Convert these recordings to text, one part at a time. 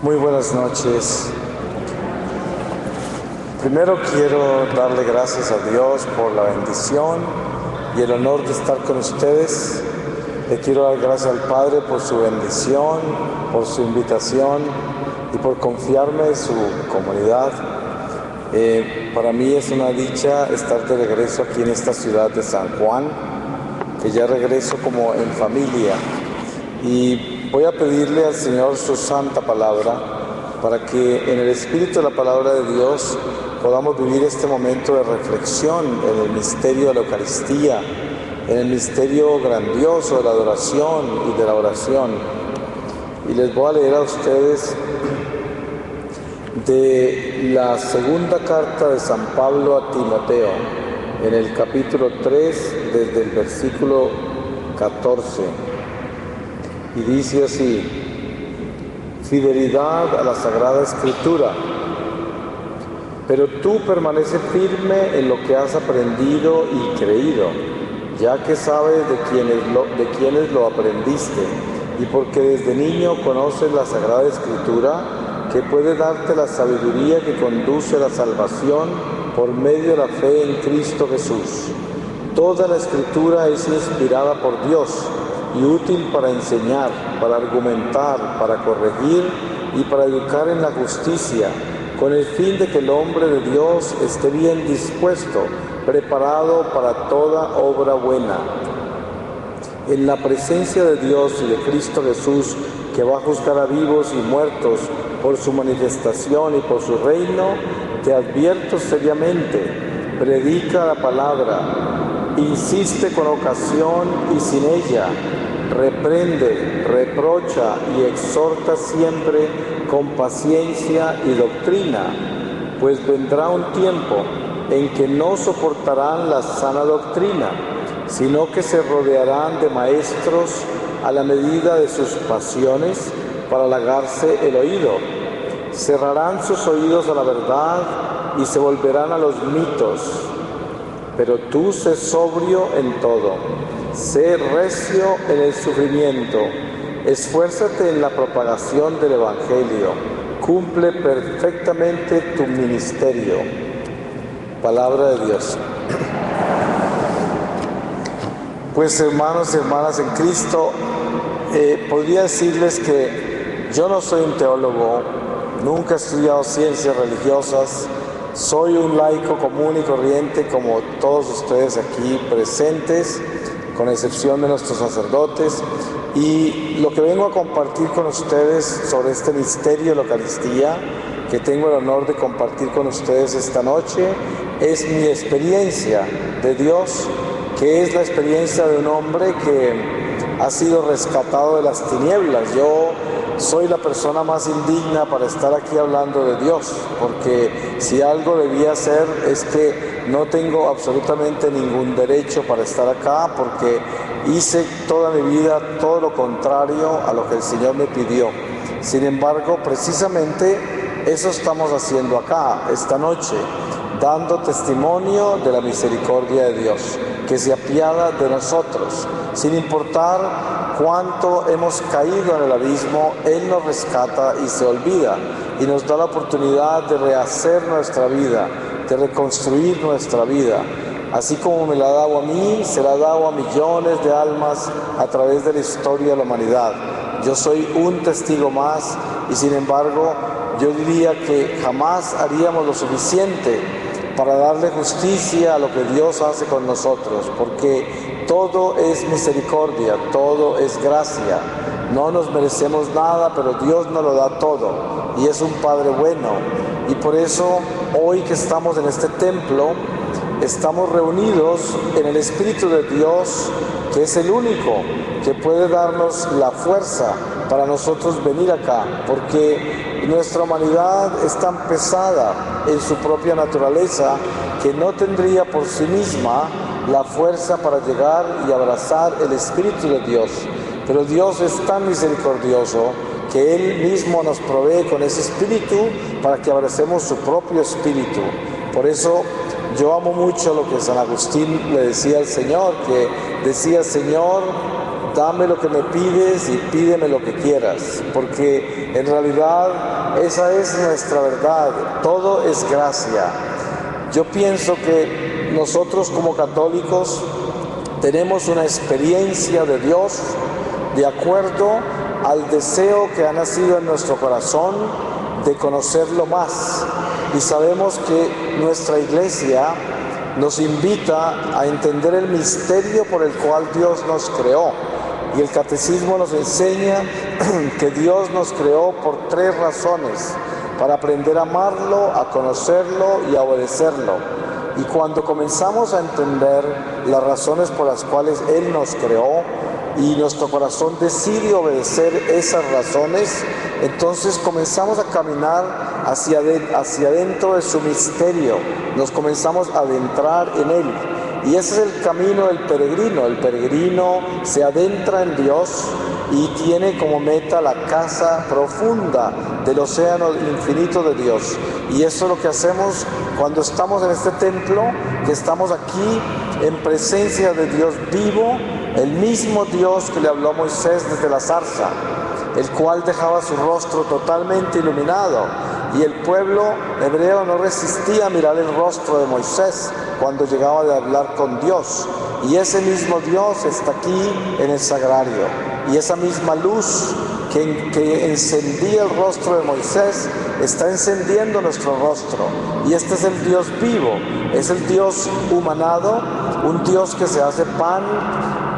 Muy buenas noches. Primero quiero darle gracias a Dios por la bendición y el honor de estar con ustedes. Le quiero dar gracias al Padre por su bendición, por su invitación y por confiarme en su comunidad. Para mí es una dicha estar de regreso aquí en esta ciudad de San Juan, que ya regreso como en familia. Y voy a pedirle al Señor su santa palabra para que en el espíritu de la palabra de Dios podamos vivir este momento de reflexión en el misterio de la Eucaristía, en el misterio grandioso de la adoración y de la oración. Y les voy a leer a ustedes de la segunda carta de San Pablo a Timoteo, en el capítulo 3, desde el versículo 14. Y dice así: fidelidad a la Sagrada Escritura. Pero tú permanece firme en lo que has aprendido y creído, ya que sabes de quiénes lo aprendiste, y porque desde niño conoces la Sagrada Escritura, que puede darte la sabiduría que conduce a la salvación por medio de la fe en Cristo Jesús. Toda la Escritura es inspirada por Dios y útil para enseñar, para argumentar, para corregir y para educar en la justicia, con el fin de que el hombre de Dios esté bien dispuesto, preparado para toda obra buena. En la presencia de Dios y de Cristo Jesús, que va a juzgar a vivos y muertos por su manifestación y por su reino, te advierto seriamente: predica la palabra, insiste con ocasión y sin ella, reprende, reprocha y exhorta siempre con paciencia y doctrina, pues vendrá un tiempo en que no soportarán la sana doctrina, sino que se rodearán de maestros a la medida de sus pasiones para halagarse el oído. Cerrarán sus oídos a la verdad y se volverán a los mitos. Pero tú sé sobrio en todo, sé recio en el sufrimiento, esfuérzate en la propagación del Evangelio, cumple perfectamente tu ministerio. Palabra de Dios. Pues hermanos y hermanas en Cristo, podría decirles que yo no soy un teólogo, nunca he estudiado ciencias religiosas, soy un laico común y corriente como todos ustedes aquí presentes, con excepción de nuestros sacerdotes, y lo que vengo a compartir con ustedes sobre este misterio de la Eucaristía, que tengo el honor de compartir con ustedes esta noche, es mi experiencia de Dios, que es la experiencia de un hombre que ha sido rescatado de las tinieblas. Yo soy la persona más indigna para estar aquí hablando de Dios, porque si algo debía hacer es que no tengo absolutamente ningún derecho para estar acá, porque hice toda mi vida todo lo contrario a lo que el Señor me pidió. Sin embargo, precisamente eso estamos haciendo acá, esta noche, dando testimonio de la misericordia de Dios, que se apiada de nosotros. Sin importar cuánto hemos caído en el abismo, Él nos rescata y se olvida, y nos da la oportunidad de rehacer nuestra vida, de reconstruir nuestra vida. Así como me la ha dado a mí, se la ha dado a millones de almas a través de la historia de la humanidad. Yo soy un testigo más, y sin embargo, yo diría que jamás haríamos lo suficiente para darle justicia a lo que Dios hace con nosotros, porque todo es misericordia, todo es gracia. No nos merecemos nada, pero Dios nos lo da todo, y es un Padre bueno. Y por eso, hoy que estamos en este templo, estamos reunidos en el Espíritu de Dios, que es el único que puede darnos la fuerza para nosotros venir acá, porque nuestra humanidad es tan pesada en su propia naturaleza que no tendría por sí misma la fuerza para llegar y abrazar el Espíritu de Dios. Pero Dios es tan misericordioso que Él mismo nos provee con ese Espíritu para que abracemos su propio Espíritu. Por eso yo amo mucho lo que San Agustín le decía al Señor, que decía: Señor, dame lo que me pides y pídeme lo que quieras, porque en realidad esa es nuestra verdad, todo es gracia. Yo pienso que nosotros como católicos tenemos una experiencia de Dios de acuerdo al deseo que ha nacido en nuestro corazón de conocerlo más, y sabemos que nuestra Iglesia nos invita a entender el misterio por el cual Dios nos creó, y el Catecismo nos enseña que Dios nos creó por 3 razones: para aprender a amarlo, a conocerlo y a obedecerlo. Y cuando comenzamos a entender las razones por las cuales Él nos creó y nuestro corazón decide obedecer esas razones, entonces comenzamos a caminar hacia adentro de su misterio, nos comenzamos a adentrar en Él. Y ese es el camino del peregrino. El peregrino se adentra en Dios y tiene como meta la casa profunda del océano infinito de Dios. Y eso es lo que hacemos cuando estamos en este templo, que estamos aquí en presencia de Dios vivo, el mismo Dios que le habló a Moisés desde la zarza, el cual dejaba su rostro totalmente iluminado, y el pueblo hebreo no resistía a mirar el rostro de Moisés cuando llegaba de hablar con Dios. Y ese mismo Dios está aquí en el sagrario, y esa misma luz que encendía el rostro de Moisés está encendiendo nuestro rostro. Y este es el Dios vivo, es el Dios humanado, un Dios que se hace pan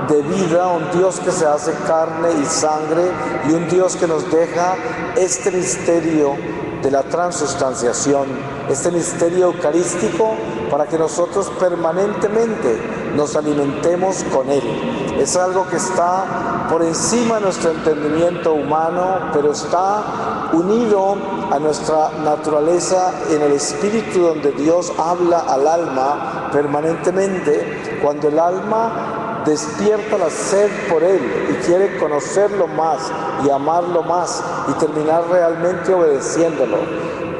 de vida, un Dios que se hace carne y sangre, y un Dios que nos deja este misterio de la transustanciación, este misterio eucarístico, para que nosotros permanentemente nos alimentemos con Él. Es algo que está por encima de nuestro entendimiento humano, pero está unido a nuestra naturaleza en el espíritu, donde Dios habla al alma permanentemente. Cuando el alma despierta la sed por Él y quiere conocerlo más y amarlo más y terminar realmente obedeciéndolo.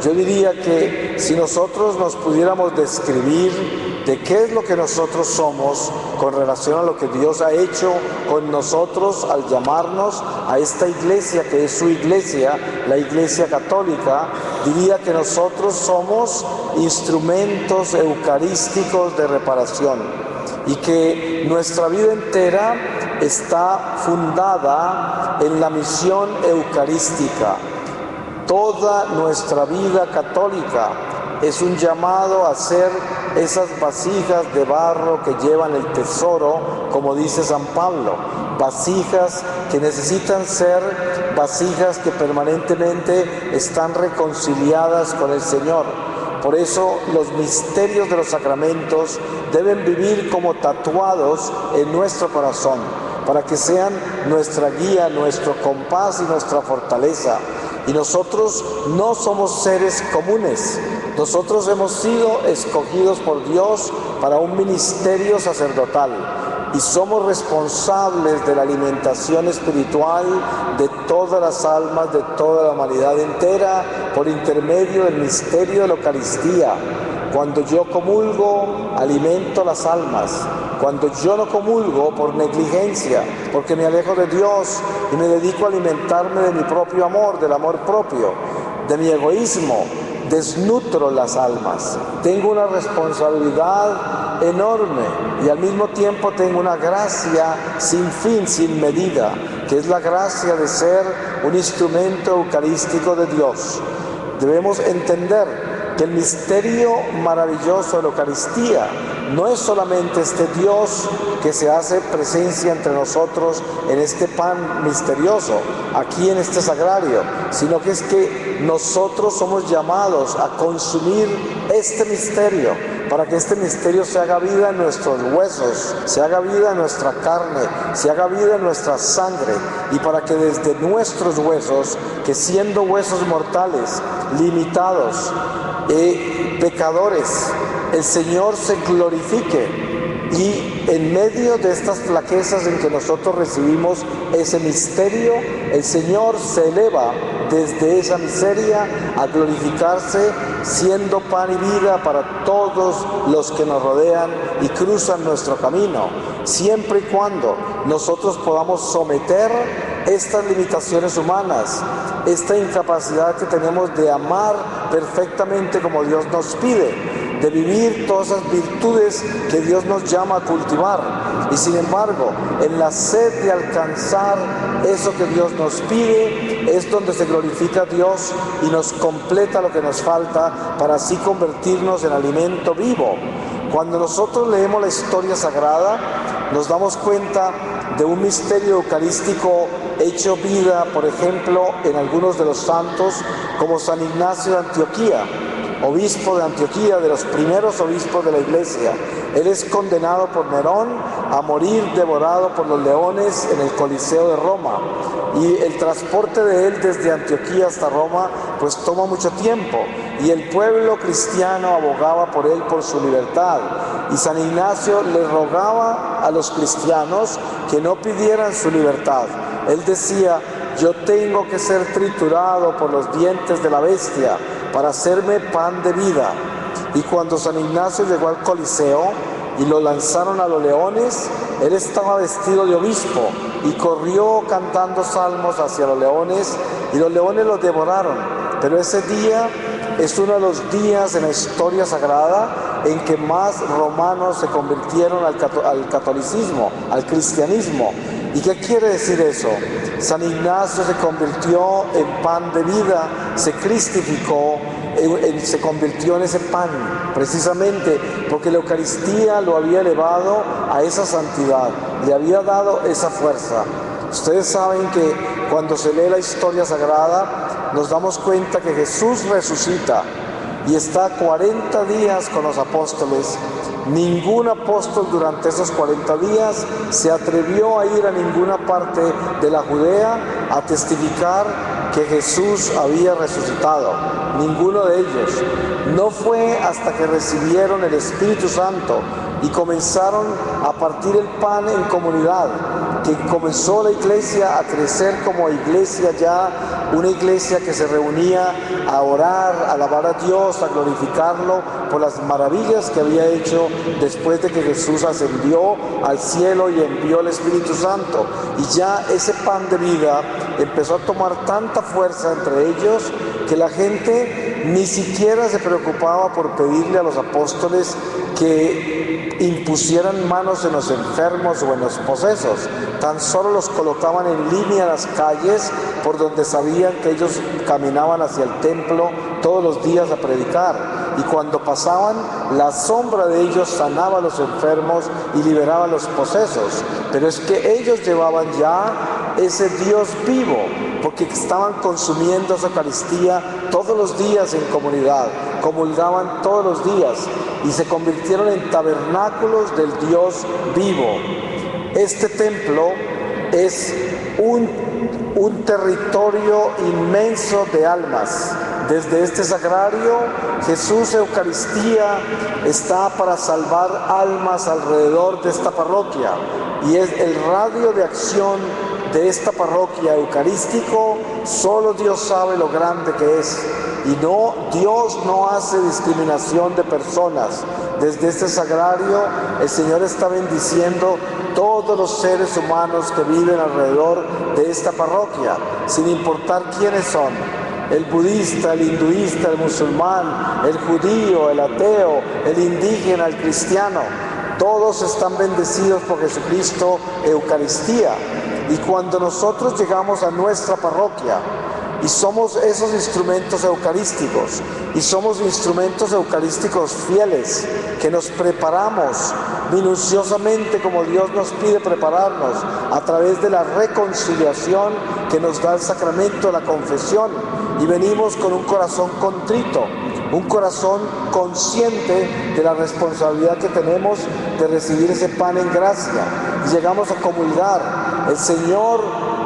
Yo diría que si nosotros nos pudiéramos describir de qué es lo que nosotros somos con relación a lo que Dios ha hecho con nosotros al llamarnos a esta iglesia, que es su iglesia, la Iglesia Católica, diría que nosotros somos instrumentos eucarísticos de reparación, y que nuestra vida entera está fundada en la misión eucarística. Toda nuestra vida católica es un llamado a ser esas vasijas de barro que llevan el tesoro, como dice San Pablo, vasijas que necesitan ser vasijas que permanentemente están reconciliadas con el Señor. Por eso los misterios de los sacramentos deben vivir como tatuados en nuestro corazón, para que sean nuestra guía, nuestro compás y nuestra fortaleza. Y nosotros no somos seres comunes, nosotros hemos sido escogidos por Dios para un ministerio sacerdotal, y somos responsables de la alimentación espiritual de todas las almas, de toda la humanidad entera, por intermedio del misterio de la Eucaristía. Cuando yo comulgo, alimento las almas. Cuando yo no comulgo por negligencia, porque me alejo de Dios y me dedico a alimentarme de mi propio amor, del amor propio, de mi egoísmo, desnutro las almas. Tengo una responsabilidad enorme y al mismo tiempo tengo una gracia sin fin, sin medida, que es la gracia de ser un instrumento eucarístico de Dios. Debemos entender que el misterio maravilloso de la Eucaristía no es solamente este Dios que se hace presencia entre nosotros en este pan misterioso, aquí en este sagrario, sino que es que nosotros somos llamados a consumir este misterio, para que este misterio se haga vida en nuestros huesos, se haga vida en nuestra carne, se haga vida en nuestra sangre, y para que desde nuestros huesos, que siendo huesos mortales, limitados, pecadores, el Señor se glorifique, y en medio de estas flaquezas en que nosotros recibimos ese misterio, el Señor se eleva desde esa miseria a glorificarse siendo pan y vida para todos los que nos rodean y cruzan nuestro camino, siempre y cuando nosotros podamos someter estas limitaciones humanas, esta incapacidad que tenemos de amar perfectamente como Dios nos pide, de vivir todas esas virtudes que Dios nos llama a cultivar. Y sin embargo, en la sed de alcanzar eso que Dios nos pide, es donde se glorifica a Dios y nos completa lo que nos falta para así convertirnos en alimento vivo. Cuando nosotros leemos la historia sagrada, nos damos cuenta de un misterio eucarístico hecho vida, por ejemplo, en algunos de los santos, como San Ignacio de Antioquía, obispo de Antioquía, de los primeros obispos de la Iglesia. Él es condenado por Nerón a morir devorado por los leones en el Coliseo de Roma. Y el transporte de él desde Antioquía hasta Roma pues toma mucho tiempo. Y el pueblo cristiano abogaba por él, por su libertad. Y San Ignacio le rogaba a los cristianos que no pidieran su libertad. Él decía: yo tengo que ser triturado por los dientes de la bestia para hacerme pan de vida. Y cuando San Ignacio llegó al Coliseo y lo lanzaron a los leones, él estaba vestido de obispo y corrió cantando salmos hacia los leones, y los leones los devoraron. Pero ese día es uno de los días en la historia sagrada en que más romanos se convirtieron al catolicismo, al cristianismo. ¿Y qué quiere decir eso? San Ignacio se convirtió en pan de vida, se cristificó, se convirtió en ese pan, precisamente porque la Eucaristía lo había elevado a esa santidad, le había dado esa fuerza. Ustedes saben que cuando se lee la historia sagrada, nos damos cuenta que Jesús resucita y está 40 días con los apóstoles. Ningún apóstol durante esos 40 días se atrevió a ir a ninguna parte de la Judea a testificar que Jesús había resucitado. Ninguno de ellos. No fue hasta que recibieron el Espíritu Santo y comenzaron a partir el pan en comunidad, que comenzó la iglesia a crecer como iglesia ya, una iglesia que se reunía a orar, a alabar a Dios, a glorificarlo por las maravillas que había hecho después de que Jesús ascendió al cielo y envió el Espíritu Santo. Y ya ese pan de vida empezó a tomar tanta fuerza entre ellos que la gente ni siquiera se preocupaba por pedirle a los apóstoles que impusieran manos en los enfermos o en los posesos. Tan solo los colocaban en línea en las calles por donde sabían que ellos caminaban hacia el templo todos los días a predicar. Y cuando pasaban, la sombra de ellos sanaba a los enfermos y liberaba a los posesos. Pero es que ellos llevaban ya ese Dios vivo, porque estaban consumiendo esa Eucaristía todos los días en comunidad, comulgaban todos los días y se convirtieron en tabernáculos del Dios vivo. Este templo es un territorio inmenso de almas. Desde este sagrario, Jesús Eucaristía está para salvar almas alrededor de esta parroquia, y es el radio de acción de esta parroquia eucarístico. Solo Dios sabe lo grande que es, y Dios no hace discriminación de personas. Desde este sagrario el Señor está bendiciendo todos los seres humanos que viven alrededor de esta parroquia, sin importar quiénes son: el budista, el hinduista, el musulmán, el judío, el ateo, el indígena, el cristiano. Todos están bendecidos por Jesucristo Eucaristía. Y cuando nosotros llegamos a nuestra parroquia y somos esos instrumentos eucarísticos, y somos instrumentos eucarísticos fieles, que nos preparamos minuciosamente como Dios nos pide prepararnos, a través de la reconciliación que nos da el sacramento de la confesión, y venimos con un corazón contrito, un corazón consciente de la responsabilidad que tenemos de recibir ese pan en gracia, y llegamos a comulgar. El Señor,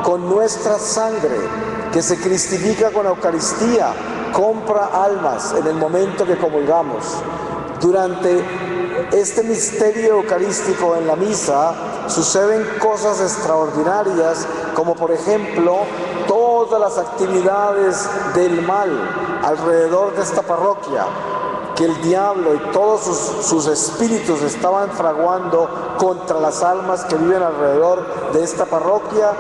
con nuestra sangre que se cristifica con la Eucaristía, compra almas en el momento que comulgamos. Durante este misterio eucarístico en la misa suceden cosas extraordinarias, como por ejemplo todos todas las actividades del mal alrededor de esta parroquia, que el diablo y todos sus espíritus estaban fraguando contra las almas que viven alrededor de esta parroquia,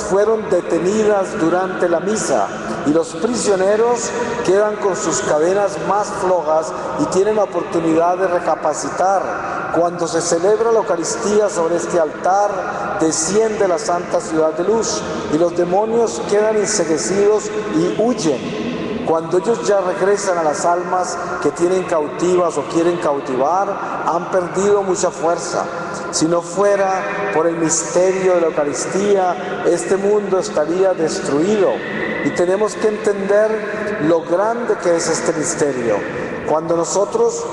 fueron detenidas durante la misa, y los prisioneros quedan con sus cadenas más flojas y tienen la oportunidad de recapacitar. Cuando se celebra la Eucaristía sobre este altar, desciende la Santa Ciudad de Luz y los demonios quedan enceguecidos y huyen. Cuando ellos ya regresan a las almas que tienen cautivas o quieren cautivar, han perdido mucha fuerza. Si no fuera por el misterio de la Eucaristía, este mundo estaría destruido. Y tenemos que entender lo grande que es este misterio. Cuando nosotros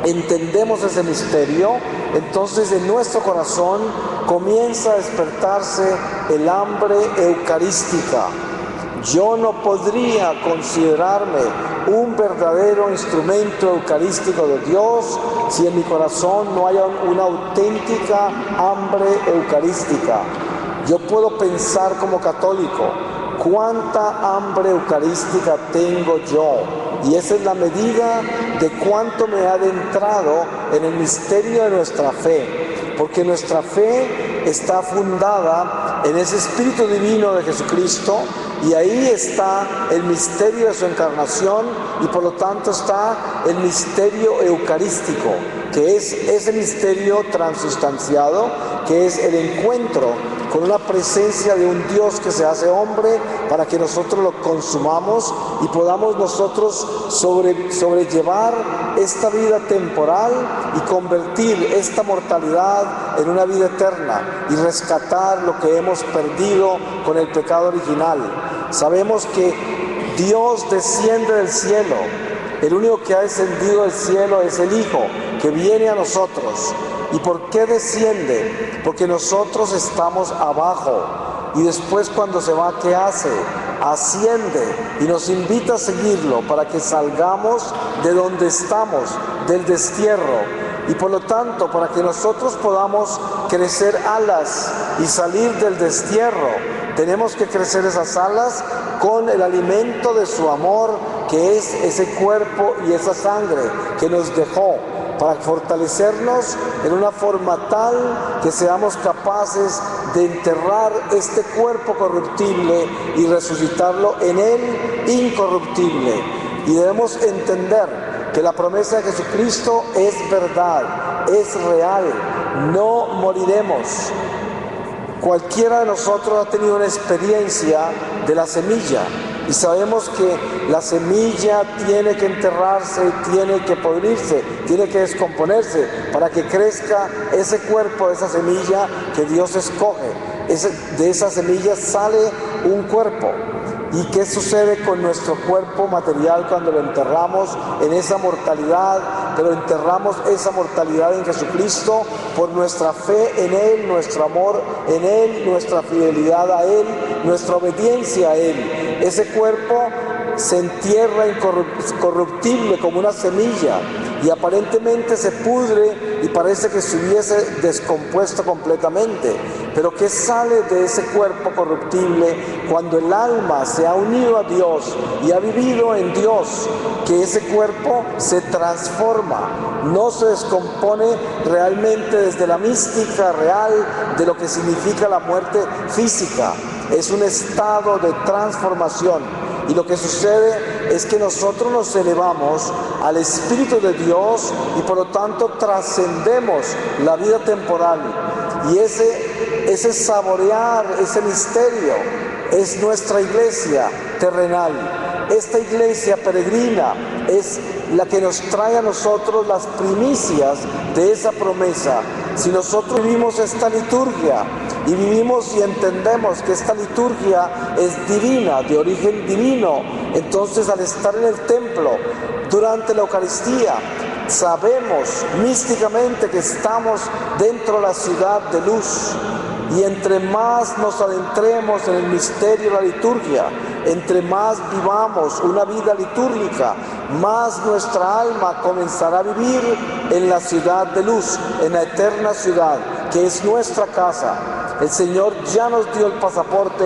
entendemos ese misterio, entonces en nuestro corazón comienza a despertarse el hambre eucarística. Yo no podría considerarme un verdadero instrumento eucarístico de Dios si en mi corazón no hay una auténtica hambre eucarística. Yo puedo pensar como católico, ¿cuánta hambre eucarística tengo yo? Y esa es la medida de cuánto me ha adentrado en el misterio de nuestra fe, porque nuestra fe está fundada en ese Espíritu Divino de Jesucristo, y ahí está el misterio de su encarnación, y por lo tanto está el misterio eucarístico, que es ese misterio transustanciado, que es el encuentro con una presencia de un Dios que se hace hombre para que nosotros lo consumamos y podamos nosotros sobrellevar esta vida temporal y convertir esta mortalidad en una vida eterna y rescatar lo que hemos perdido con el pecado original. Sabemos que Dios desciende del cielo. El único que ha descendido del cielo es el Hijo, que viene a nosotros. ¿Y por qué desciende? Porque nosotros estamos abajo. Y después cuando se va, ¿qué hace? Asciende y nos invita a seguirlo para que salgamos de donde estamos, del destierro. Y por lo tanto, para que nosotros podamos crecer alas y salir del destierro, tenemos que crecer esas alas con el alimento de su amor, que es ese cuerpo y esa sangre que nos dejó, para fortalecernos en una forma tal que seamos capaces de enterrar este cuerpo corruptible y resucitarlo en él incorruptible. Y debemos entender que la promesa de Jesucristo es verdad, es real, no moriremos. Cualquiera de nosotros ha tenido una experiencia de la semilla y sabemos que la semilla tiene que enterrarse, tiene que podrirse, tiene que descomponerse para que crezca ese cuerpo de esa semilla que Dios escoge. De esa semilla sale un cuerpo. ¿Y qué sucede con nuestro cuerpo material cuando lo enterramos en esa mortalidad? Pero enterramos esa mortalidad en Jesucristo por nuestra fe en Él, nuestro amor en Él, nuestra fidelidad a Él, nuestra obediencia a Él. Ese cuerpo se entierra incorruptible como una semilla y aparentemente se pudre y parece que se hubiese descompuesto completamente. Pero ¿qué sale de ese cuerpo corruptible cuando el alma se ha unido a Dios y ha vivido en Dios? Que ese cuerpo se transforma, no se descompone realmente desde la mística real de lo que significa la muerte física. Es un estado de transformación. Y lo que sucede es que nosotros nos elevamos al Espíritu de Dios y por lo tanto trascendemos la vida temporal. Y ese saborear, ese misterio, es nuestra iglesia terrenal. Esta iglesia peregrina es la que nos trae a nosotros las primicias de esa promesa. Si nosotros vivimos esta liturgia y vivimos y entendemos que esta liturgia es divina, de origen divino, entonces al estar en el templo durante la Eucaristía, sabemos místicamente que estamos dentro de la ciudad de luz. Y entre más nos adentremos en el misterio de la liturgia, entre más vivamos una vida litúrgica, más nuestra alma comenzará a vivir en la ciudad de luz, en la eterna ciudad, que es nuestra casa. El Señor ya nos dio el pasaporte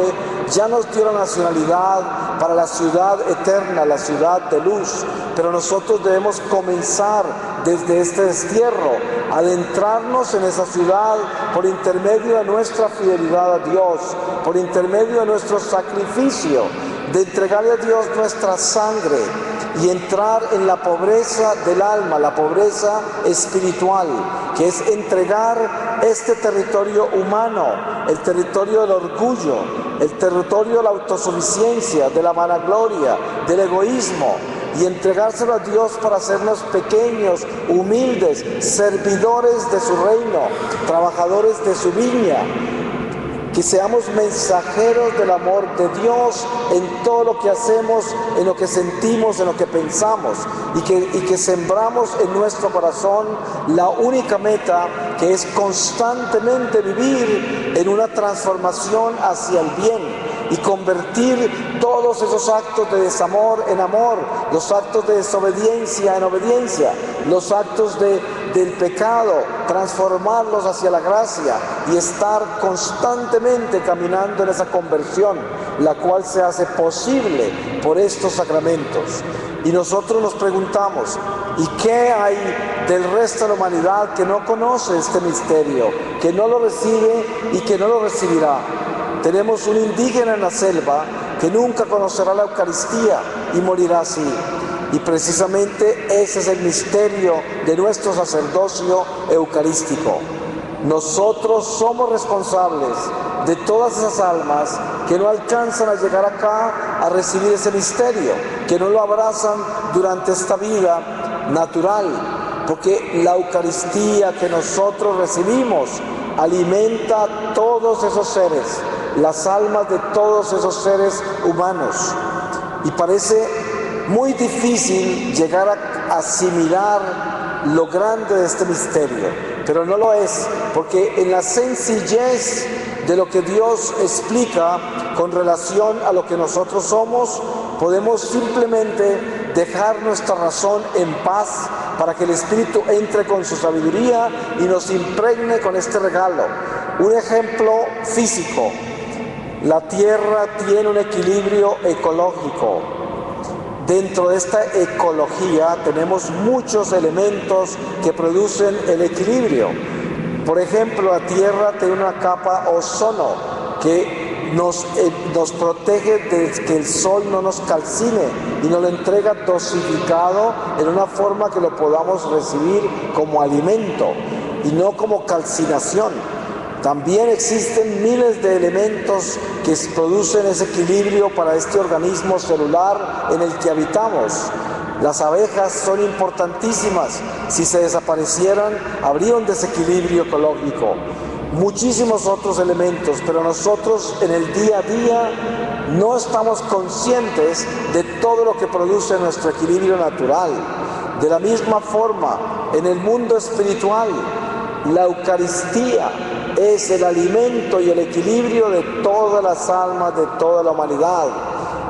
ya nos dio la nacionalidad para la ciudad eterna, la ciudad de luz, pero nosotros debemos comenzar desde este destierro, adentrarnos en esa ciudad por intermedio de nuestra fidelidad a Dios, por intermedio de nuestro sacrificio, de entregarle a Dios nuestra sangre y entrar en la pobreza del alma, la pobreza espiritual, que es entregar este territorio humano, el territorio del orgullo, el territorio de la autosuficiencia, de la vanagloria, del egoísmo, y entregárselo a Dios para hacernos pequeños, humildes, servidores de su reino, trabajadores de su viña. Que seamos mensajeros del amor de Dios en todo lo que hacemos, en lo que sentimos, en lo que pensamos, y que sembramos en nuestro corazón la única meta, que es constantemente vivir en una transformación hacia el bien y convertir todos esos actos de desamor en amor, los actos de desobediencia en obediencia, los actos del pecado, transformarlos hacia la gracia y estar constantemente caminando en esa conversión, la cual se hace posible por estos sacramentos. Y nosotros nos preguntamos, ¿y qué hay del resto de la humanidad que no conoce este misterio, que no lo recibe y que no lo recibirá? Tenemos un indígena en la selva que nunca conocerá la Eucaristía y morirá así. Y precisamente ese es el misterio de nuestro sacerdocio eucarístico. Nosotros somos responsables de todas esas almas que no alcanzan a llegar acá a recibir ese misterio, que no lo abrazan durante esta vida natural, porque la Eucaristía que nosotros recibimos alimenta a todos esos seres, las almas de todos esos seres humanos. Y parece muy difícil llegar a asimilar lo grande de este misterio, pero no lo es, porque en la sencillez de lo que Dios explica con relación a lo que nosotros somos, podemos simplemente dejar nuestra razón en paz para que el Espíritu entre con su sabiduría y nos impregne con este regalo. Un ejemplo físico: la Tierra tiene un equilibrio ecológico. Dentro de esta ecología tenemos muchos elementos que producen el equilibrio. Por ejemplo, la Tierra tiene una capa ozono que nos protege de que el sol no nos calcine y nos lo entrega dosificado en una forma que lo podamos recibir como alimento y no como calcinación. También existen miles de elementos que producen ese equilibrio para este organismo celular en el que habitamos. Las abejas son importantísimas. Si se desaparecieran, habría un desequilibrio ecológico. Muchísimos otros elementos, pero nosotros en el día a día no estamos conscientes de todo lo que produce nuestro equilibrio natural. De la misma forma, en el mundo espiritual, la Eucaristía es el alimento y el equilibrio de todas las almas de toda la humanidad.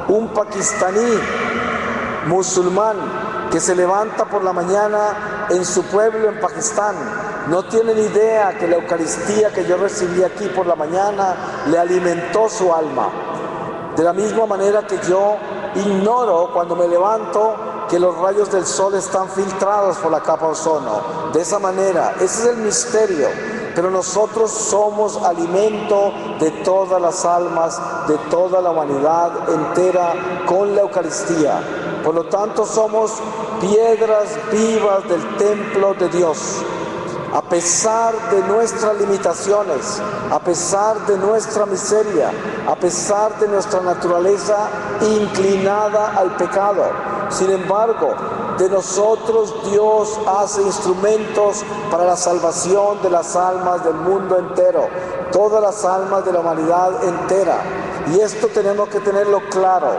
Un pakistaní musulmán que se levanta por la mañana en su pueblo en Pakistán no tiene ni idea que la Eucaristía que yo recibí aquí por la mañana le alimentó su alma. De la misma manera que yo ignoro cuando me levanto que los rayos del sol están filtrados por la capa ozono. De esa manera, ese es el misterio. Pero nosotros somos alimento de todas las almas, de toda la humanidad entera con la Eucaristía. Por lo tanto, somos piedras vivas del templo de Dios. A pesar de nuestras limitaciones, a pesar de nuestra miseria, a pesar de nuestra naturaleza inclinada al pecado, sin embargo, de nosotros Dios hace instrumentos para la salvación de las almas del mundo entero, todas las almas de la humanidad entera. Y esto tenemos que tenerlo claro.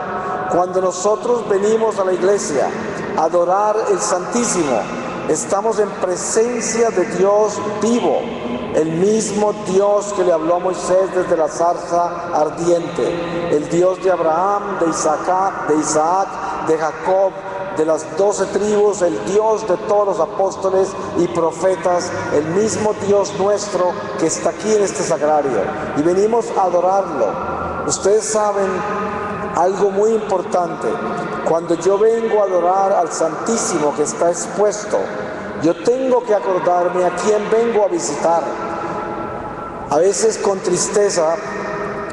Cuando nosotros venimos a la iglesia a adorar el Santísimo, estamos en presencia de Dios vivo, el mismo Dios que le habló a Moisés desde la zarza ardiente, el Dios de Abraham, de Isaac, de Jacob, de las 12 tribus, el Dios de todos los apóstoles y profetas, el mismo Dios nuestro que está aquí en este sagrario. Y venimos a adorarlo. ustedes saben algo muy importante. Cuando yo vengo a adorar al Santísimo que está expuesto, yo tengo que acordarme a quién vengo a visitar. A veces con tristeza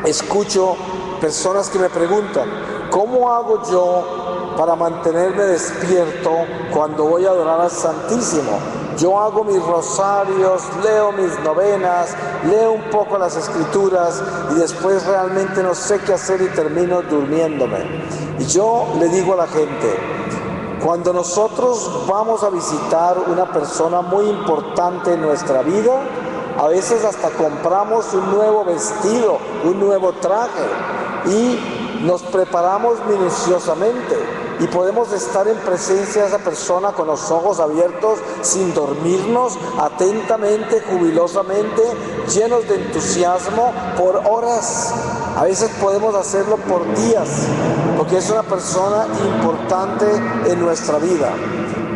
escucho personas que me preguntan, ¿cómo hago yo para mantenerme despierto cuando voy a adorar al Santísimo? Yo hago mis rosarios, leo mis novenas, leo un poco las Escrituras y después realmente no sé qué hacer y termino durmiéndome. Y yo le digo a la gente, cuando nosotros vamos a visitar una persona muy importante en nuestra vida, a veces hasta compramos un nuevo vestido, un nuevo traje y nos preparamos minuciosamente. Y podemos estar en presencia de esa persona con los ojos abiertos, sin dormirnos, atentamente, jubilosamente, llenos de entusiasmo, por horas. A veces podemos hacerlo por días, porque es una persona importante en nuestra vida.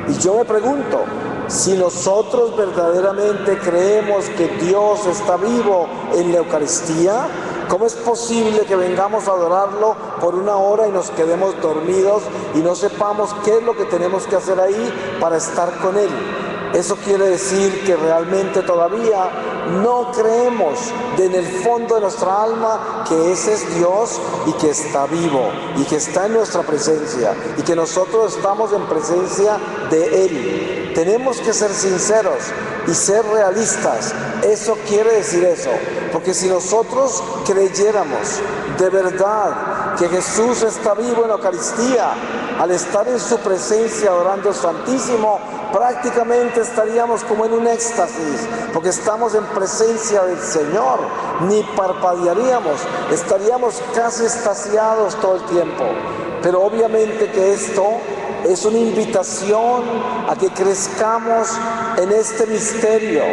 Y yo me pregunto, si nosotros verdaderamente creemos que Dios está vivo en la Eucaristía, ¿cómo es posible que vengamos a adorarlo por una hora y nos quedemos dormidos y no sepamos qué es lo que tenemos que hacer ahí para estar con Él? Eso quiere decir que realmente todavía no creemos en el fondo de nuestra alma que ese es Dios y que está vivo y que está en nuestra presencia y que nosotros estamos en presencia de Él. Tenemos que ser sinceros y ser realistas. Eso quiere decir eso, porque si nosotros creyéramos de verdad que Jesús está vivo en la Eucaristía, al estar en su presencia adorando al Santísimo, prácticamente estaríamos como en un éxtasis, porque estamos en presencia del Señor, ni parpadearíamos, estaríamos casi extasiados todo el tiempo. Pero obviamente que esto es una invitación a que crezcamos en este misterio,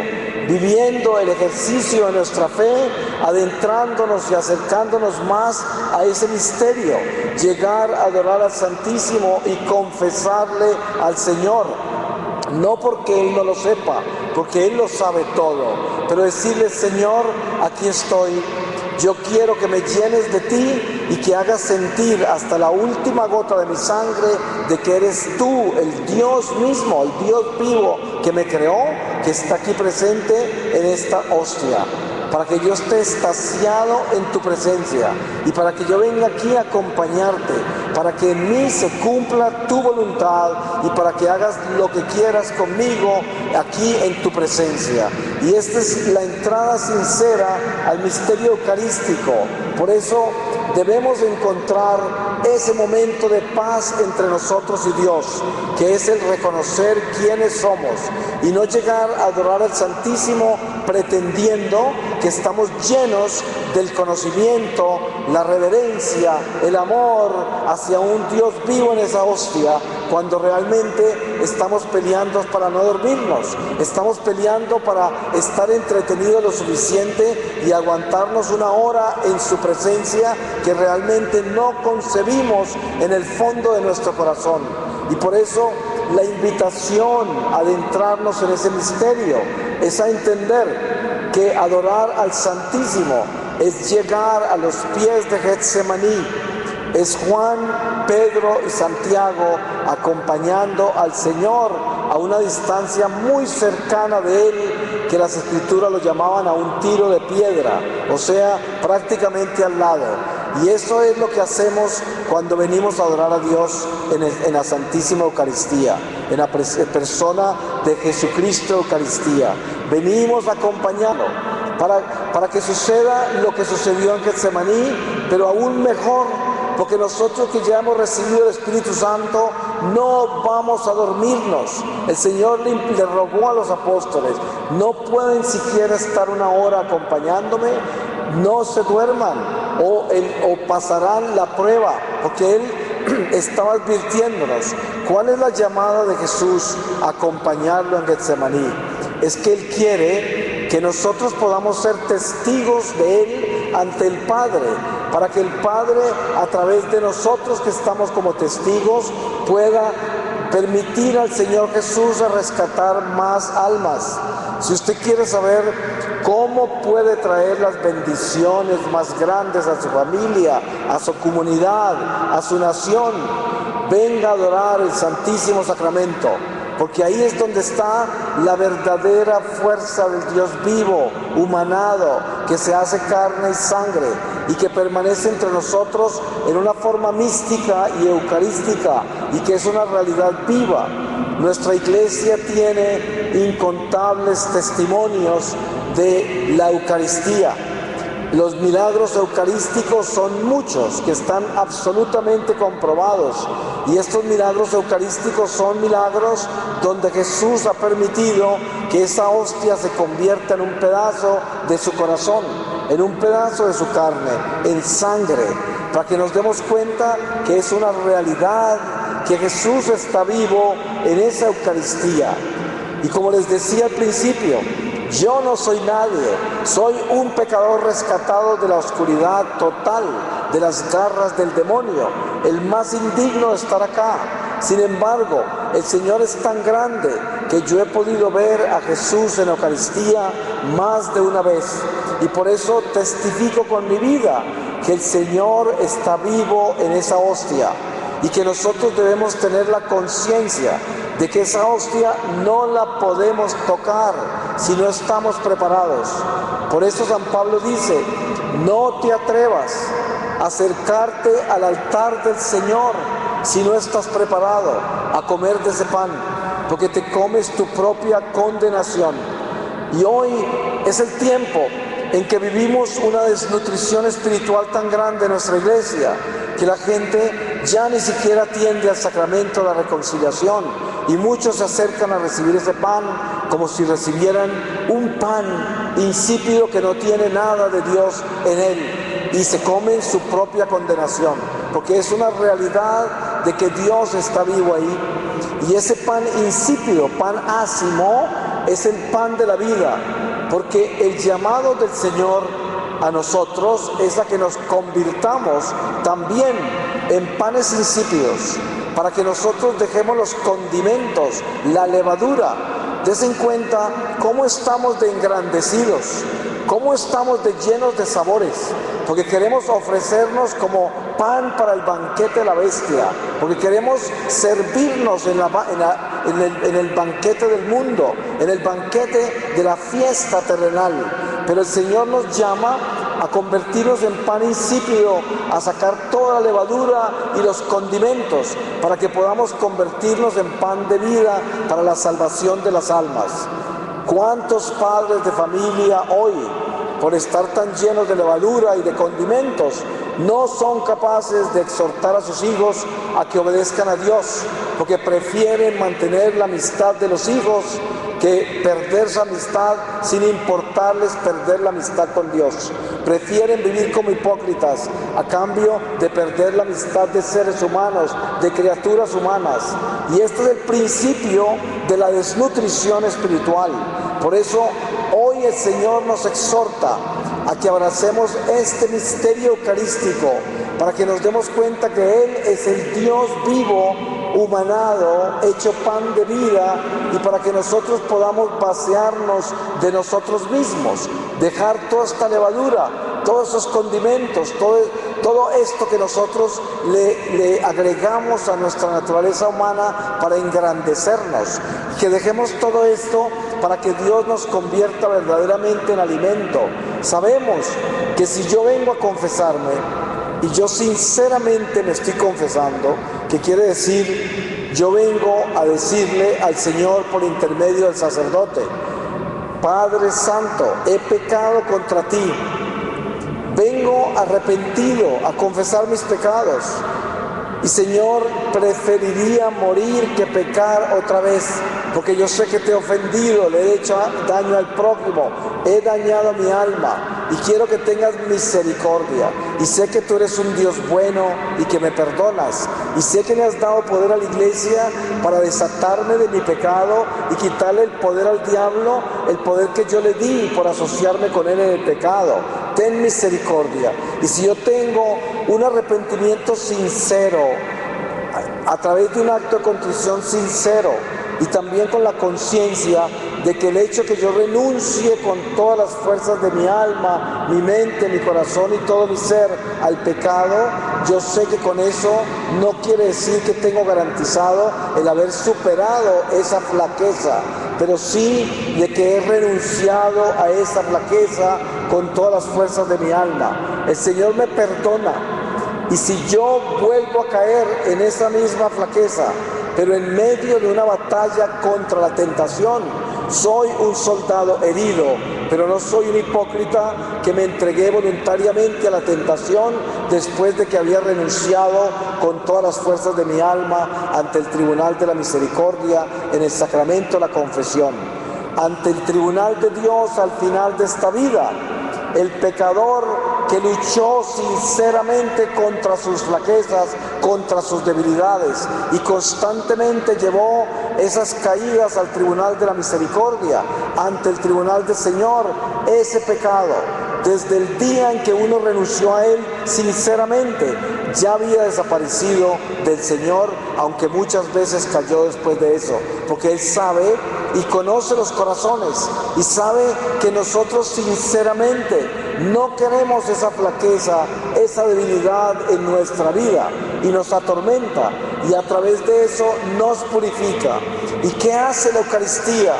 viviendo el ejercicio de nuestra fe, adentrándonos y acercándonos más a ese misterio, llegar a adorar al Santísimo y confesarle al Señor. No porque Él no lo sepa, porque Él lo sabe todo, pero decirle, Señor, aquí estoy, yo quiero que me llenes de ti y que hagas sentir hasta la última gota de mi sangre de que eres tú, el Dios mismo, el Dios vivo que me creó, que está aquí presente en esta hostia, para que yo esté extasiado en tu presencia y para que yo venga aquí a acompañarte, para que en mí se cumpla tu voluntad y para que hagas lo que quieras conmigo aquí en tu presencia. Y esta es la entrada sincera al misterio eucarístico. Por eso debemos encontrar ese momento de paz entre nosotros y Dios, que es el reconocer quiénes somos y no llegar a adorar al Santísimo pretendiendo que estamos llenos del conocimiento, la reverencia, el amor hacia un Dios vivo en esa hostia, cuando realmente estamos peleando para no dormirnos, estamos peleando para estar entretenidos lo suficiente y aguantarnos una hora en su presencia que realmente no concebimos en el fondo de nuestro corazón. Y por eso la invitación a adentrarnos en ese misterio es a entender que adorar al Santísimo es llegar a los pies de Getsemaní. Es Juan, Pedro y Santiago acompañando al Señor a una distancia muy cercana de Él, que las Escrituras lo llamaban a un tiro de piedra, o sea, prácticamente al lado. Y eso es lo que hacemos cuando venimos a adorar a Dios en la Santísima Eucaristía, en la persona de Jesucristo Eucaristía. Venimos a acompañarlo para que suceda lo que sucedió en Getsemaní, pero aún mejor, porque nosotros que ya hemos recibido el Espíritu Santo no vamos a dormirnos. El Señor le rogó a los apóstoles, no pueden siquiera estar una hora acompañándome, no se duerman o pasarán la prueba, porque Él estaba advirtiéndonos. ¿Cuál es la llamada de Jesús a acompañarlo en Getsemaní? Es que Él quiere que nosotros podamos ser testigos de Él ante el Padre, para que el Padre, a través de nosotros que estamos como testigos, pueda permitir al Señor Jesús a rescatar más almas. Si usted quiere saber ¿cómo puede traer las bendiciones más grandes a su familia, a su comunidad, a su nación? Venga a adorar el Santísimo Sacramento, porque ahí es donde está la verdadera fuerza del Dios vivo, humanado, que se hace carne y sangre y que permanece entre nosotros en una forma mística y eucarística y que es una realidad viva. Nuestra iglesia tiene incontables testimonios de la Eucaristía. Los milagros eucarísticos son muchos, que están absolutamente comprobados. Y estos milagros eucarísticos son milagros donde Jesús ha permitido que esa hostia se convierta en un pedazo de su corazón, en un pedazo de su carne, en sangre, para que nos demos cuenta que es una realidad, que Jesús está vivo en esa Eucaristía. Y como les decía al principio, yo no soy nadie, soy un pecador rescatado de la oscuridad total, de las garras del demonio, el más indigno de estar acá. Sin embargo, el Señor es tan grande que yo he podido ver a Jesús en la Eucaristía más de una vez. Y por eso testifico con mi vida que el Señor está vivo en esa hostia y que nosotros debemos tener la conciencia de que esa hostia no la podemos tocar si no estamos preparados. Por eso San Pablo dice, no te atrevas a acercarte al altar del Señor si no estás preparado a comer de ese pan, porque te comes tu propia condenación. Y hoy es el tiempo en que vivimos una desnutrición espiritual tan grande en nuestra iglesia, que la gente ya ni siquiera atiende al sacramento de la reconciliación, y muchos se acercan a recibir ese pan como si recibieran un pan insípido que no tiene nada de Dios en él, y se comen su propia condenación, porque es una realidad de que Dios está vivo ahí. Y ese pan insípido, pan ácimo, es el pan de la vida, porque el llamado del Señor a nosotros es a que nos convirtamos también en panes insípidos, para que nosotros dejemos los condimentos, la levadura. Desen cuenta cómo estamos de engrandecidos, cómo estamos de llenos de sabores, porque queremos ofrecernos como pan para el banquete de la bestia, porque queremos servirnos en el banquete del mundo, en el banquete de la fiesta terrenal. Pero el Señor nos llama a convertirnos en pan insípido, a sacar toda la levadura y los condimentos, para que podamos convertirnos en pan de vida para la salvación de las almas. ¿Cuántos padres de familia hoy, por estar tan llenos de levadura y de condimentos, no son capaces de exhortar a sus hijos a que obedezcan a Dios, porque prefieren mantener la amistad de los hijos que perder su amistad sin importarles perder la amistad con Dios? Prefieren vivir como hipócritas a cambio de perder la amistad de seres humanos, de criaturas humanas. Y este es el principio de la desnutrición espiritual. Por eso hoy el Señor nos exhorta a que abracemos este misterio eucarístico, para que nos demos cuenta que Él es el Dios vivo, humanado, hecho pan de vida, y para que nosotros podamos vaciarnos de nosotros mismos, dejar toda esta levadura, todos esos condimentos, todo esto que nosotros le agregamos a nuestra naturaleza humana para engrandecernos, que dejemos todo esto para que Dios nos convierta verdaderamente en alimento. Sabemos que si yo vengo a confesarme, y yo sinceramente me estoy confesando, que quiere decir, yo vengo a decirle al Señor por intermedio del sacerdote, Padre Santo, he pecado contra ti, vengo arrepentido a confesar mis pecados, y Señor, preferiría morir que pecar otra vez, porque yo sé que te he ofendido, le he hecho daño al prójimo, he dañado a mi alma, y quiero que tengas misericordia, y sé que tú eres un Dios bueno y que me perdonas, y sé que le has dado poder a la iglesia para desatarme de mi pecado y quitarle el poder al diablo, el poder que yo le di por asociarme con él en el pecado. Ten misericordia. Y si yo tengo un arrepentimiento sincero, a través de un acto de contrición sincero, y también con la conciencia de que el hecho que yo renuncie con todas las fuerzas de mi alma, mi mente, mi corazón y todo mi ser al pecado, yo sé que con eso no quiere decir que tengo garantizado el haber superado esa flaqueza, pero sí de que he renunciado a esa flaqueza con todas las fuerzas de mi alma. El Señor me perdona, y si yo vuelvo a caer en esa misma flaqueza, pero en medio de una batalla contra la tentación, soy un soldado herido, pero no soy un hipócrita que me entregué voluntariamente a la tentación después de que había renunciado con todas las fuerzas de mi alma ante el tribunal de la misericordia en el sacramento de la confesión, ante el tribunal de Dios al final de esta vida. El pecador que luchó sinceramente contra sus flaquezas, contra sus debilidades, y constantemente llevó esas caídas al tribunal de la misericordia, ante el tribunal del Señor. Ese pecado, desde el día en que uno renunció a él sinceramente, ya había desaparecido del Señor, aunque muchas veces cayó después de eso, porque Él sabe y conoce los corazones, y sabe que nosotros sinceramente no queremos esa flaqueza, esa debilidad en nuestra vida, y nos atormenta, y a través de eso nos purifica. ¿Y qué hace la Eucaristía?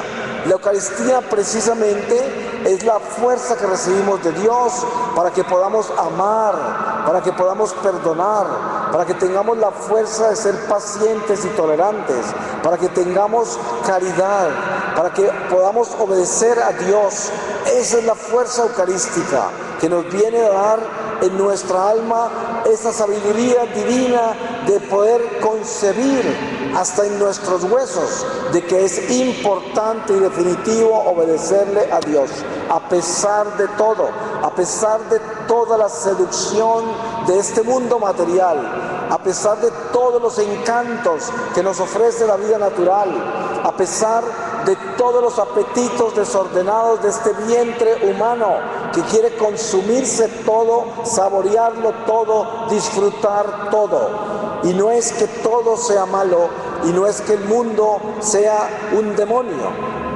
La Eucaristía precisamente es la fuerza que recibimos de Dios para que podamos amar, para que podamos perdonar, para que tengamos la fuerza de ser pacientes y tolerantes, para que tengamos caridad, para que podamos obedecer a Dios. Esa es la fuerza eucarística que nos viene a dar en nuestra alma esa sabiduría divina de poder concebir hasta en nuestros huesos de que es importante y definitivo obedecerle a Dios, a pesar de todo, a pesar de toda la seducción de este mundo material, a pesar de todos los encantos que nos ofrece la vida natural, a pesar de todos los apetitos desordenados de este vientre humano que quiere consumirse todo, saborearlo todo, disfrutar todo. Y no es que todo sea malo, y no es que el mundo sea un demonio,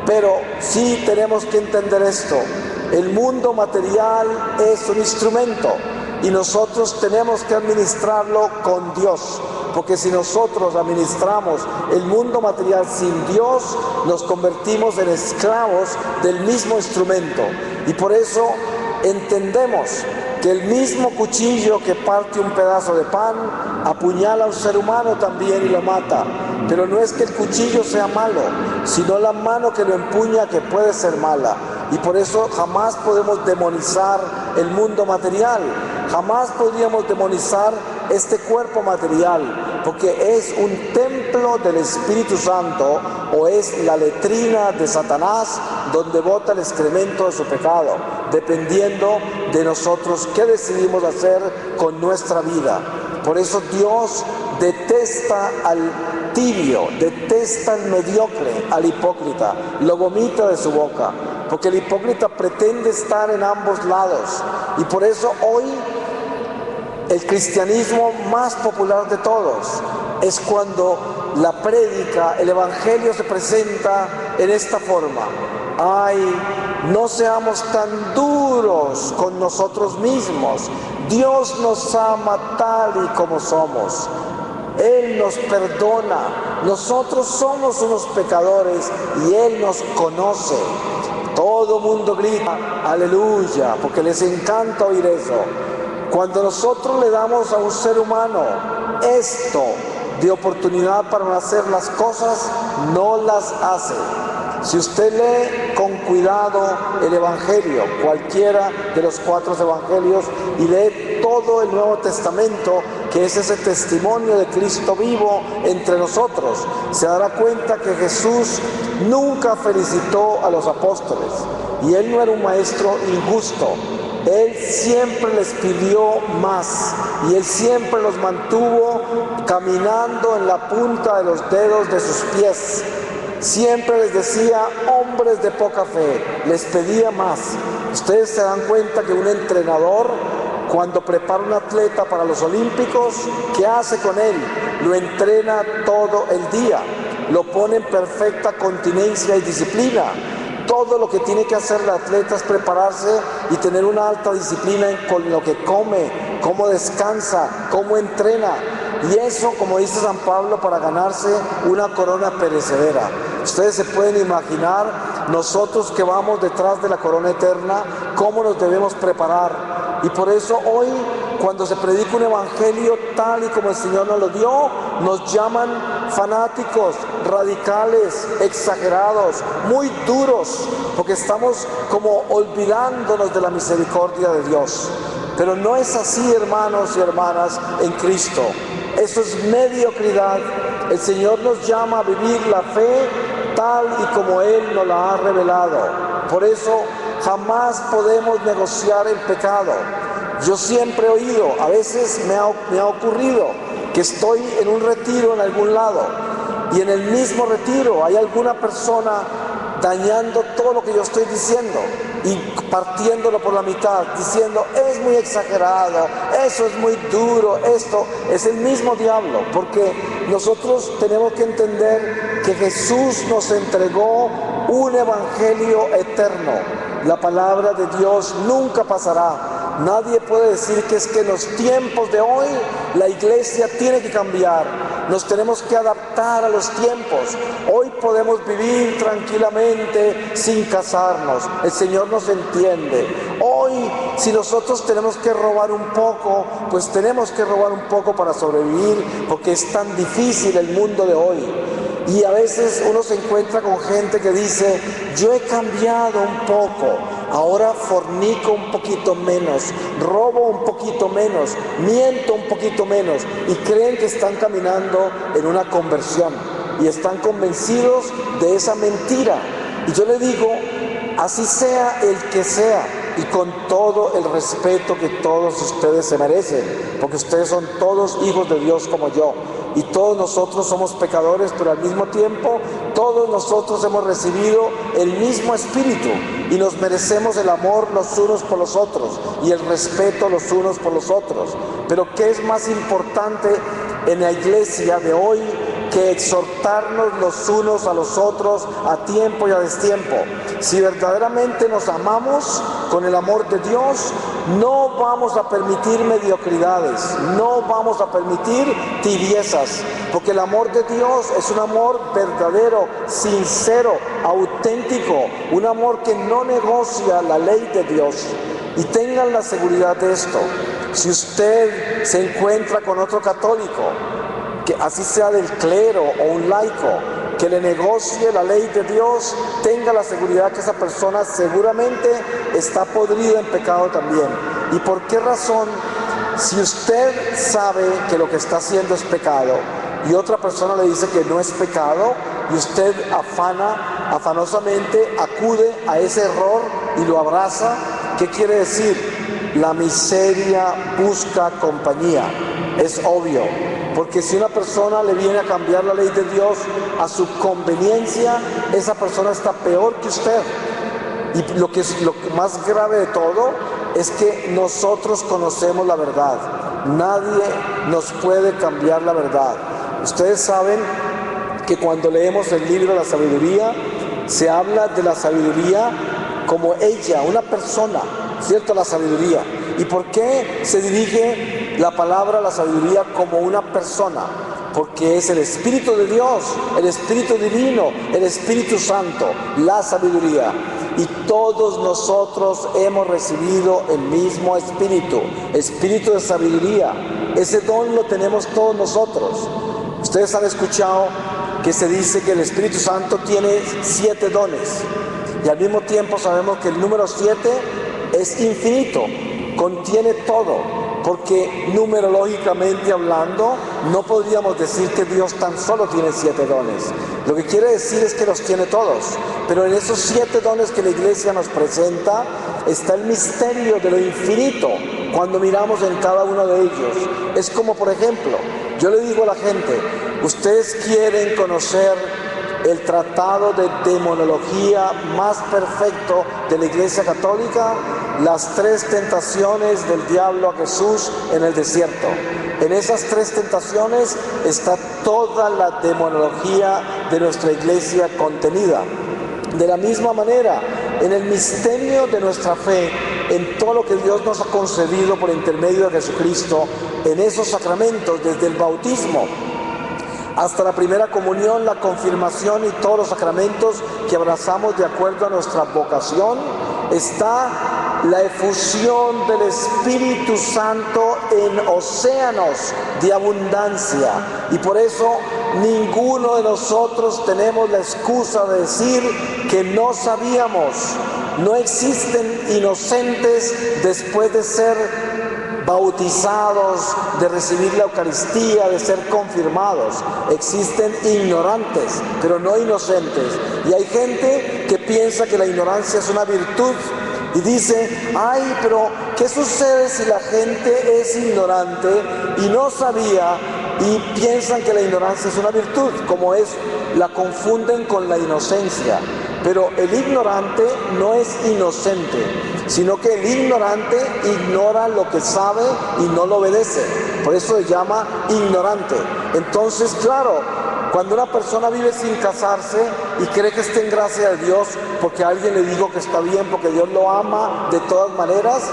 pero sí tenemos que entender esto: el mundo material es un instrumento y nosotros tenemos que administrarlo con Dios, porque si nosotros administramos el mundo material sin Dios, nos convertimos en esclavos del mismo instrumento. Y por eso entendemos que el mismo cuchillo que parte un pedazo de pan apuñala a un ser humano también y lo mata. Pero no es que el cuchillo sea malo, sino la mano que lo empuña, que puede ser mala. Y por eso jamás podemos demonizar el mundo material, jamás podríamos demonizar este cuerpo material, porque es un templo del Espíritu Santo, o es la letrina de Satanás donde bota el excremento de su pecado, dependiendo de nosotros qué decidimos hacer con nuestra vida. Por eso Dios detesta al tibio, detesta al mediocre, al hipócrita, lo vomita de su boca, porque el hipócrita pretende estar en ambos lados. Y por eso hoy el cristianismo más popular de todos es cuando la prédica, el evangelio se presenta en esta forma: ay, no seamos tan duros con nosotros mismos, Dios nos ama tal y como somos, Él nos perdona, nosotros somos unos pecadores y Él nos conoce. Todo mundo grita aleluya, porque les encanta oír eso. Cuando nosotros le damos a un ser humano esto de oportunidad para hacer las cosas, no las hace. Si usted lee con cuidado el Evangelio, cualquiera de los 4 evangelios, y lee todo el Nuevo Testamento, que es ese testimonio de Cristo vivo entre nosotros, se dará cuenta que Jesús nunca felicitó a los apóstoles, y Él no era un maestro injusto. Él siempre les pidió más, y Él siempre los mantuvo caminando en la punta de los dedos de sus pies. Siempre les decía, hombres de poca fe, les pedía más. Ustedes se dan cuenta que un entrenador, cuando prepara un atleta para los olímpicos, ¿qué hace con él? Lo entrena todo el día, lo pone en perfecta continencia y disciplina. todo lo que tiene que hacer el atleta es prepararse y tener una alta disciplina con lo que come, cómo descansa, cómo entrena. Y eso, como dice San Pablo, para ganarse una corona perecedera. Ustedes se pueden imaginar, nosotros que vamos detrás de la corona eterna, cómo nos debemos preparar. Y por eso hoy, cuando se predica un evangelio tal y como el Señor nos lo dio, nos llaman fanáticos, radicales, exagerados, muy duros, porque estamos como olvidándonos de la misericordia de Dios. Pero no es así, hermanos y hermanas, en Cristo. Eso es mediocridad. El Señor nos llama a vivir la fe tal y como Él nos la ha revelado. Por eso jamás podemos negociar el pecado. Yo siempre he oído, a veces me ha ocurrido, que estoy en un retiro en algún lado y en el mismo retiro hay alguna persona dañando todo lo que yo estoy diciendo y partiéndolo por la mitad, diciendo es muy exagerado, eso es muy duro, esto es el mismo diablo, porque nosotros tenemos que entender que Jesús nos entregó un evangelio eterno. La palabra de Dios nunca pasará. Nadie puede decir que es que en los tiempos de hoy la iglesia tiene que cambiar. Nos tenemos que adaptar a los tiempos. Hoy podemos vivir tranquilamente sin casarnos. El Señor nos entiende. Hoy, si nosotros tenemos que robar un poco, pues tenemos que robar un poco para sobrevivir, porque es tan difícil el mundo de hoy. Y a veces uno se encuentra con gente que dice, yo he cambiado un poco, ahora fornico un poquito menos, robo un poquito menos, miento un poquito menos, y creen que están caminando en una conversión y están convencidos de esa mentira. Y yo le digo, así sea el que sea, y con todo el respeto que todos ustedes se merecen, porque ustedes son todos hijos de Dios como yo, y todos nosotros somos pecadores, pero al mismo tiempo todos nosotros hemos recibido el mismo Espíritu y nos merecemos el amor los unos por los otros y el respeto los unos por los otros. Pero ¿qué es más importante en la iglesia de hoy que exhortarnos los unos a los otros a tiempo y a destiempo? Si verdaderamente nos amamos con el amor de Dios, no vamos a permitir mediocridades, no vamos a permitir tibiezas, porque el amor de Dios es un amor verdadero, sincero, auténtico, un amor que no negocia la ley de Dios. Y tengan la seguridad de esto: si usted se encuentra con otro católico, que así sea del clero o un laico, que le negocie la ley de Dios, tenga la seguridad que esa persona seguramente está podrida en pecado también. ¿Y por qué razón? Si usted sabe que lo que está haciendo es pecado y otra persona le dice que no es pecado, y usted afanosamente acude a ese error y lo abraza, ¿qué quiere decir? La miseria busca compañía. Es obvio. Porque si una persona le viene a cambiar la ley de Dios a su conveniencia, esa persona está peor que usted. Y lo más grave de todo es que nosotros conocemos la verdad. Nadie nos puede cambiar la verdad. Ustedes saben que cuando leemos el libro de la sabiduría, se habla de la sabiduría como ella, una persona, ¿cierto? La sabiduría. ¿Y por qué se dirige la palabra a la sabiduría como una persona? Porque es el Espíritu de Dios, el Espíritu Divino, el Espíritu Santo, la sabiduría. Y todos nosotros hemos recibido el mismo Espíritu, Espíritu de sabiduría. Ese don lo tenemos todos nosotros. Ustedes han escuchado que se dice que el Espíritu Santo tiene 7 dones. Y al mismo tiempo sabemos que el número 7 es infinito, contiene todo. Porque numerológicamente hablando, no podríamos decir que Dios tan solo tiene 7 dones. Lo que quiere decir es que los tiene todos. Pero en esos 7 dones que la Iglesia nos presenta, está el misterio de lo infinito cuando miramos en cada uno de ellos. Es como, por ejemplo, yo le digo a la gente, ¿ustedes quieren conocer el tratado de demonología más perfecto de la Iglesia Católica? Las 3 tentaciones del diablo a Jesús en el desierto. En esas 3 tentaciones está toda la demonología de nuestra Iglesia contenida. De la misma manera, en el misterio de nuestra fe, en todo lo que Dios nos ha concedido por intermedio de Jesucristo, en esos sacramentos, desde el bautismo hasta la primera comunión, la confirmación y todos los sacramentos que abrazamos de acuerdo a nuestra vocación, está la efusión del Espíritu Santo en océanos de abundancia. Y por eso ninguno de nosotros tenemos la excusa de decir que no sabíamos. No existen inocentes después de ser bautizados, de recibir la Eucaristía, de ser confirmados. Existen ignorantes, pero no inocentes. Y hay gente que piensa que la ignorancia es una virtud y dice, ay, pero ¿qué sucede si la gente es ignorante y no sabía y piensan que la ignorancia es una virtud? Como es, la confunden con la inocencia. Pero el ignorante no es inocente, sino que el ignorante ignora lo que sabe y no lo obedece. Por eso se llama ignorante. Entonces, claro, cuando una persona vive sin casarse y cree que está en gracia de Dios porque alguien le dijo que está bien, porque Dios lo ama de todas maneras,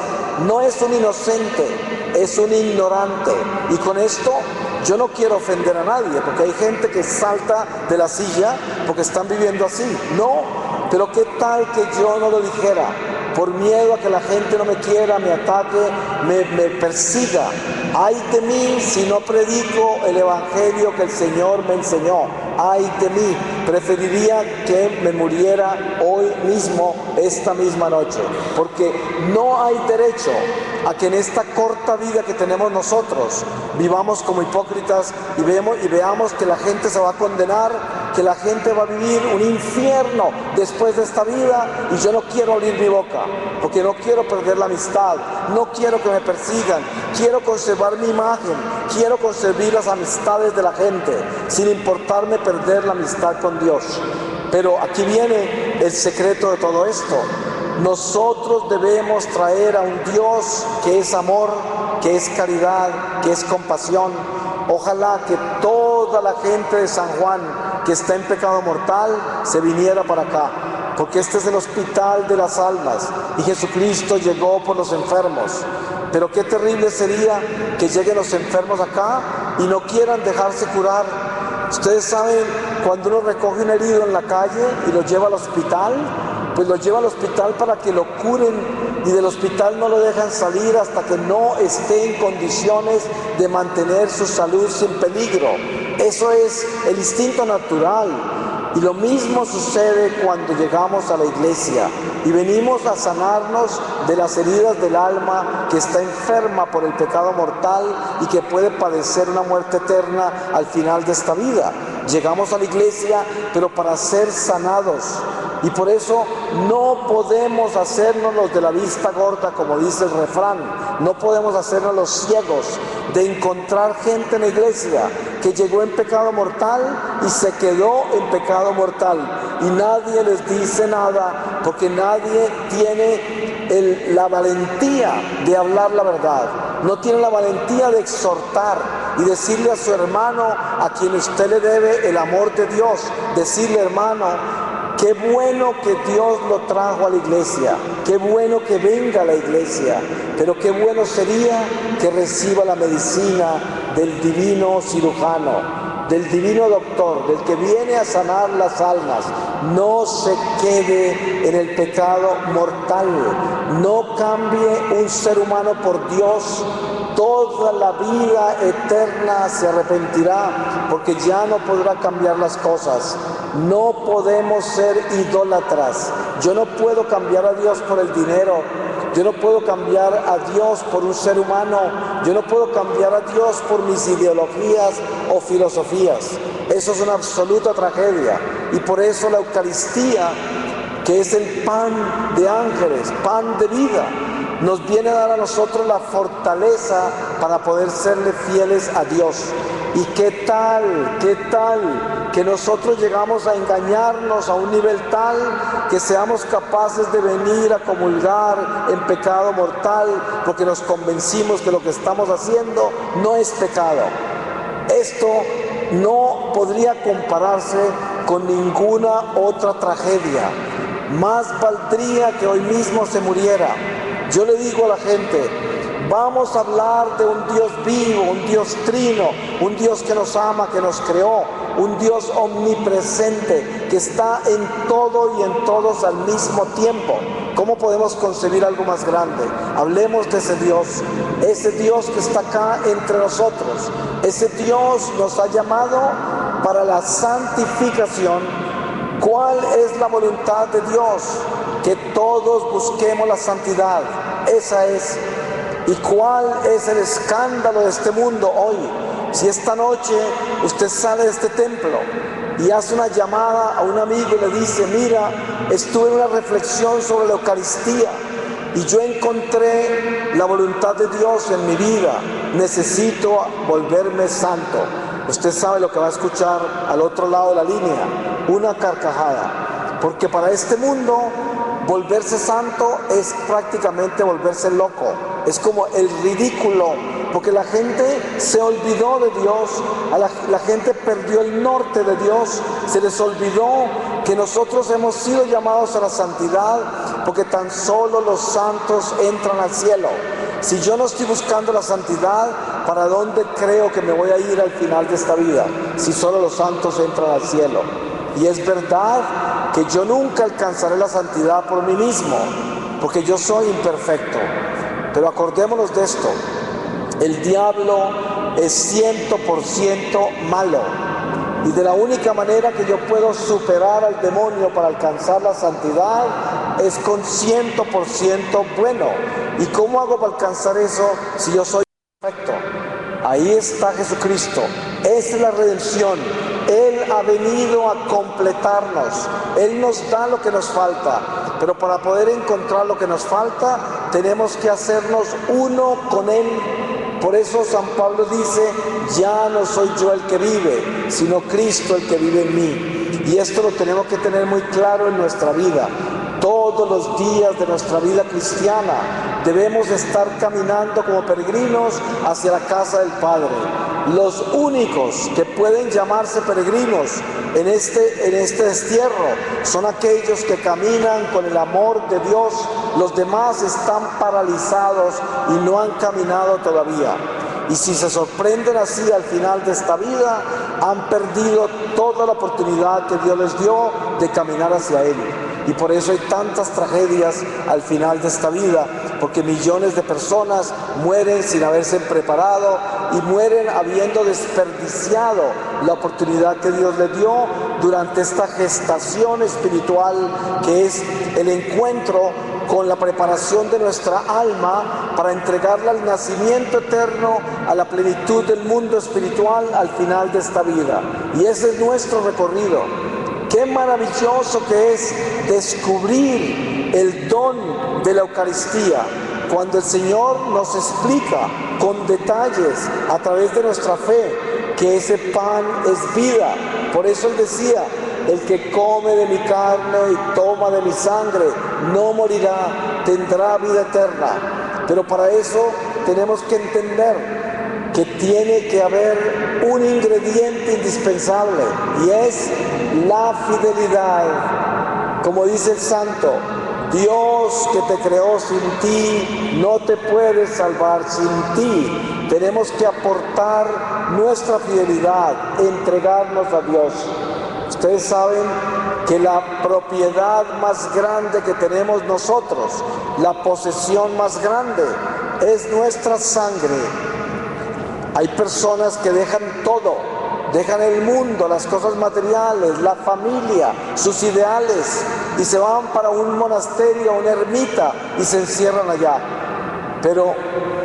no es un inocente, es un ignorante. Y con esto yo no quiero ofender a nadie, porque hay gente que salta de la silla porque están viviendo así. No, pero ¿qué tal que yo no lo dijera? Por miedo a que la gente no me quiera, me ataque, me persiga. Ay de mí si no predico el evangelio que el Señor me enseñó. Ay de mí, preferiría que me muriera hoy mismo, esta misma noche. Porque no hay derecho a que en esta corta vida que tenemos nosotros vivamos como hipócritas y veamos que la gente se va a condenar, que la gente va a vivir un infierno después de esta vida, y yo no quiero abrir mi boca, porque no quiero perder la amistad, no quiero que me persigan, quiero conservar mi imagen, quiero conservar las amistades de la gente, sin importarme perder la amistad con Dios. Pero aquí viene el secreto de todo esto. Nosotros debemos traer a un Dios que es amor, que es caridad, que es compasión. Ojalá que toda la gente de San Juan que está en pecado mortal se viniera para acá, porque este es el hospital de las almas y Jesucristo llegó por los enfermos. Pero qué terrible sería que lleguen los enfermos acá y no quieran dejarse curar. Ustedes saben, cuando uno recoge un herido en la calle y lo lleva al hospital, pues lo lleva al hospital para que lo curen, y del hospital no lo dejan salir hasta que no esté en condiciones de mantener su salud sin peligro. Eso es el instinto natural. Y lo mismo sucede cuando llegamos a la iglesia y venimos a sanarnos de las heridas del alma que está enferma por el pecado mortal y que puede padecer una muerte eterna al final de esta vida. Llegamos a la iglesia, pero para ser sanados. Y por eso no podemos hacernos los de la vista gorda, como dice el refrán. No podemos hacernos los ciegos de encontrar gente en la iglesia que llegó en pecado mortal y se quedó en pecado mortal. Y nadie les dice nada, porque nadie tiene la valentía de hablar la verdad. No tiene la valentía de exhortar y decirle a su hermano, a quien usted le debe el amor de Dios, decirle: hermano, qué bueno que Dios lo trajo a la iglesia, qué bueno que venga a la iglesia, pero qué bueno sería que reciba la medicina del divino cirujano, del divino doctor, del que viene a sanar las almas. No se quede en el pecado mortal, no cambie un ser humano por Dios. Toda la vida eterna se arrepentirá, porque ya no podrá cambiar las cosas. No podemos ser idólatras. Yo no puedo cambiar a Dios por el dinero. Yo no puedo cambiar a Dios por un ser humano. Yo no puedo cambiar a Dios por mis ideologías o filosofías. Eso es una absoluta tragedia. Y por eso la Eucaristía, que es el pan de ángeles, pan de vida, nos viene a dar a nosotros la fortaleza para poder serle fieles a Dios. ¿Y qué tal que nosotros llegamos a engañarnos a un nivel tal que seamos capaces de venir a comulgar en pecado mortal porque nos convencimos que lo que estamos haciendo no es pecado? Esto no podría compararse con ninguna otra tragedia. Más valdría que hoy mismo se muriera. Yo le digo a la gente, vamos a hablar de un Dios vivo, un Dios trino, un Dios que nos ama, que nos creó, un Dios omnipresente, que está en todo y en todos al mismo tiempo. ¿Cómo podemos concebir algo más grande? Hablemos de ese Dios que está acá entre nosotros. Ese Dios nos ha llamado para la santificación. ¿Cuál es la voluntad de Dios? Que todos busquemos la santidad. Esa es. ¿Y cuál es el escándalo de este mundo hoy? Si esta noche usted sale de este templo y hace una llamada a un amigo y le dice, mira, estuve en una reflexión sobre la Eucaristía y yo encontré la voluntad de Dios en mi vida, necesito volverme santo. Usted sabe lo que va a escuchar al otro lado de la línea, una carcajada, porque para este mundo volverse santo es prácticamente volverse loco, es como el ridículo, porque la gente se olvidó de Dios, la gente perdió el norte de Dios, se les olvidó que nosotros hemos sido llamados a la santidad, porque tan solo los santos entran al cielo. Si yo no estoy buscando la santidad, ¿para dónde creo que me voy a ir al final de esta vida? Si solo los santos entran al cielo. Y es verdad que yo nunca alcanzaré la santidad por mí mismo, porque yo soy imperfecto. Pero acordémonos de esto, el diablo es 100% malo. Y de la única manera que yo puedo superar al demonio para alcanzar la santidad es con 100% bueno. ¿Y cómo hago para alcanzar eso si yo soy perfecto? Ahí está Jesucristo. Esa es la redención. Él ha venido a completarnos. Él nos da lo que nos falta. Pero para poder encontrar lo que nos falta, tenemos que hacernos uno con Él. Por eso San Pablo dice, ya no soy yo el que vive, sino Cristo el que vive en mí. Y esto lo tenemos que tener muy claro en nuestra vida. Todos los días de nuestra vida cristiana debemos estar caminando como peregrinos hacia la casa del Padre. Los únicos que pueden llamarse peregrinos en este destierro son aquellos que caminan con el amor de Dios. Los demás están paralizados y no han caminado todavía. Y si se sorprenden así al final de esta vida, han perdido toda la oportunidad que Dios les dio de caminar hacia Él. Y por eso hay tantas tragedias al final de esta vida, porque millones de personas mueren sin haberse preparado y mueren habiendo desperdiciado la oportunidad que Dios les dio durante esta gestación espiritual, que es el encuentro con la preparación de nuestra alma para entregarla al nacimiento eterno, a la plenitud del mundo espiritual al final de esta vida. Y ese es nuestro recorrido. Qué maravilloso que es descubrir el don de la Eucaristía, cuando el Señor nos explica con detalles a través de nuestra fe que ese pan es vida. Por eso Él decía, el que come de mi carne y toma de mi sangre no morirá, tendrá vida eterna. Pero para eso tenemos que entender que tiene que haber un ingrediente indispensable, y es la fidelidad. Como dice el santo, Dios que te creó sin ti no te puede salvar sin ti. Tenemos que aportar nuestra fidelidad, entregarnos a Dios. Ustedes saben que la propiedad más grande que tenemos nosotros, la posesión más grande, es nuestra sangre. Hay personas que dejan todo, dejan el mundo, las cosas materiales, la familia, sus ideales, y se van para un monasterio, una ermita, y se encierran allá. Pero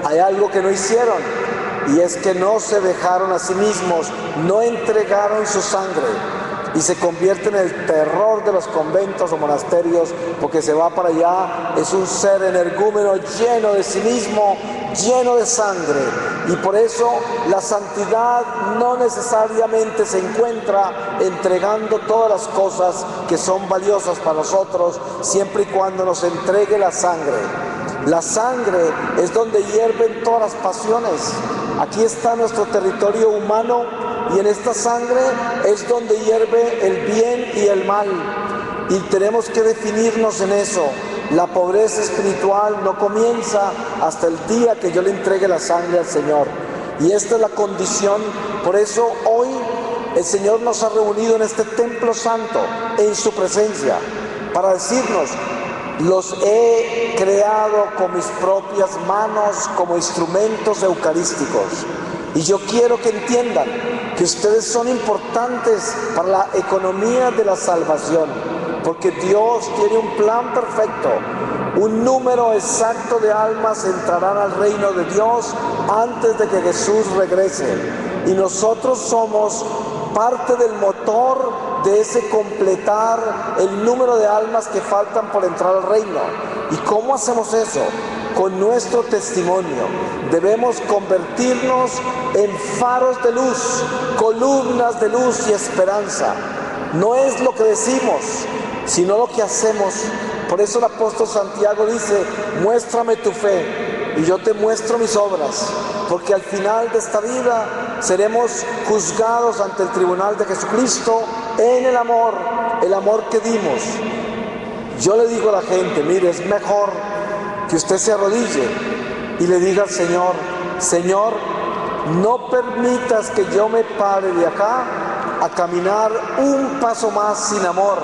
hay algo que no hicieron, y es que no se dejaron a sí mismos, no entregaron su sangre, y se convierte en el terror de los conventos o monasterios, porque se va para allá, es un ser energúmeno lleno de sí mismo, lleno de sangre. Y por eso la santidad no necesariamente se encuentra entregando todas las cosas que son valiosas para nosotros, siempre y cuando nos entregue la sangre. La sangre es donde hierven todas las pasiones. Aquí está nuestro territorio humano y en esta sangre es donde hierve el bien y el mal. Y tenemos que definirnos en eso. La pobreza espiritual no comienza hasta el día que yo le entregue la sangre al Señor. Y esta es la condición. Por eso hoy el Señor nos ha reunido en este templo santo, en su presencia, para decirnos: los he creado con mis propias manos como instrumentos eucarísticos. Y yo quiero que entiendan que ustedes son importantes para la economía de la salvación, porque Dios tiene un plan perfecto. Un número exacto de almas entrarán al reino de Dios antes de que Jesús regrese. Y nosotros somos parte del motor de ese completar el número de almas que faltan por entrar al reino. ¿Y cómo hacemos eso? Con nuestro testimonio. Debemos convertirnos en faros de luz, columnas de luz y esperanza. No es lo que decimos, sino lo que hacemos. Por eso el apóstol Santiago dice: muéstrame tu fe y yo te muestro mis obras, porque al final de esta vida seremos juzgados ante el tribunal de Jesucristo en el amor que dimos. Yo le digo a la gente: mire, es mejor que usted se arrodille y le diga al Señor: Señor, no permitas que yo me pare de acá a caminar un paso más sin amor.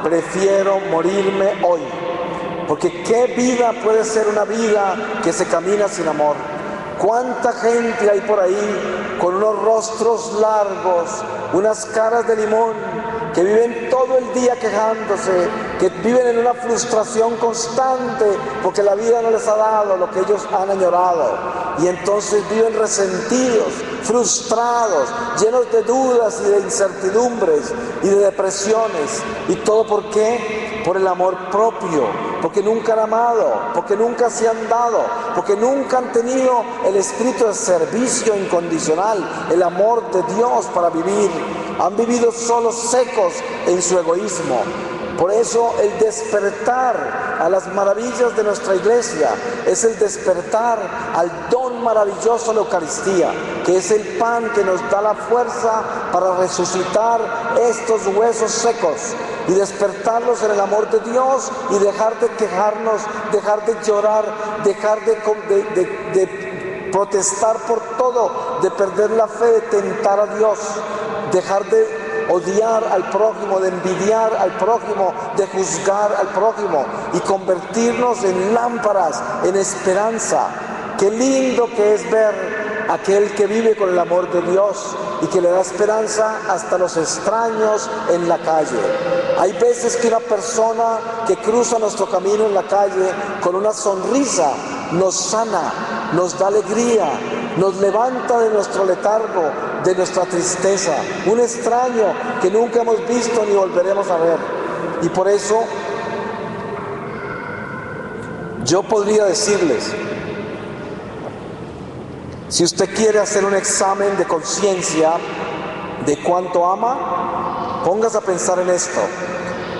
Prefiero morirme hoy. Porque ¿qué vida puede ser una vida que se camina sin amor? ¿Cuánta gente hay por ahí con unos rostros largos, unas caras de limón, que viven todo el día quejándose, que viven en una frustración constante porque la vida no les ha dado lo que ellos han añorado? Y entonces viven resentidos, frustrados, llenos de dudas y de incertidumbres y de depresiones. ¿Y todo por qué? Por el amor propio, porque nunca han amado, porque nunca se han dado, porque nunca han tenido el espíritu de servicio incondicional, el amor de Dios para vivir. Han vivido solos, secos en su egoísmo. Por eso el despertar a las maravillas de nuestra iglesia es el despertar al don maravilloso de la Eucaristía, que es el pan que nos da la fuerza para resucitar estos huesos secos y despertarlos en el amor de Dios y dejar de quejarnos, dejar de llorar, dejar de protestar por todo, de perder la fe, de tentar a Dios, dejar de odiar al prójimo, de envidiar al prójimo, de juzgar al prójimo y convertirnos en lámparas, en esperanza. Qué lindo que es ver aquel que vive con el amor de Dios y que le da esperanza hasta los extraños en la calle. Hay veces que una persona que cruza nuestro camino en la calle con una sonrisa nos sana, nos da alegría, nos levanta de nuestro letargo, de nuestra tristeza. Un extraño que nunca hemos visto ni volveremos a ver. Y por eso yo podría decirles: si usted quiere hacer un examen de conciencia de cuánto ama, póngase a pensar en esto.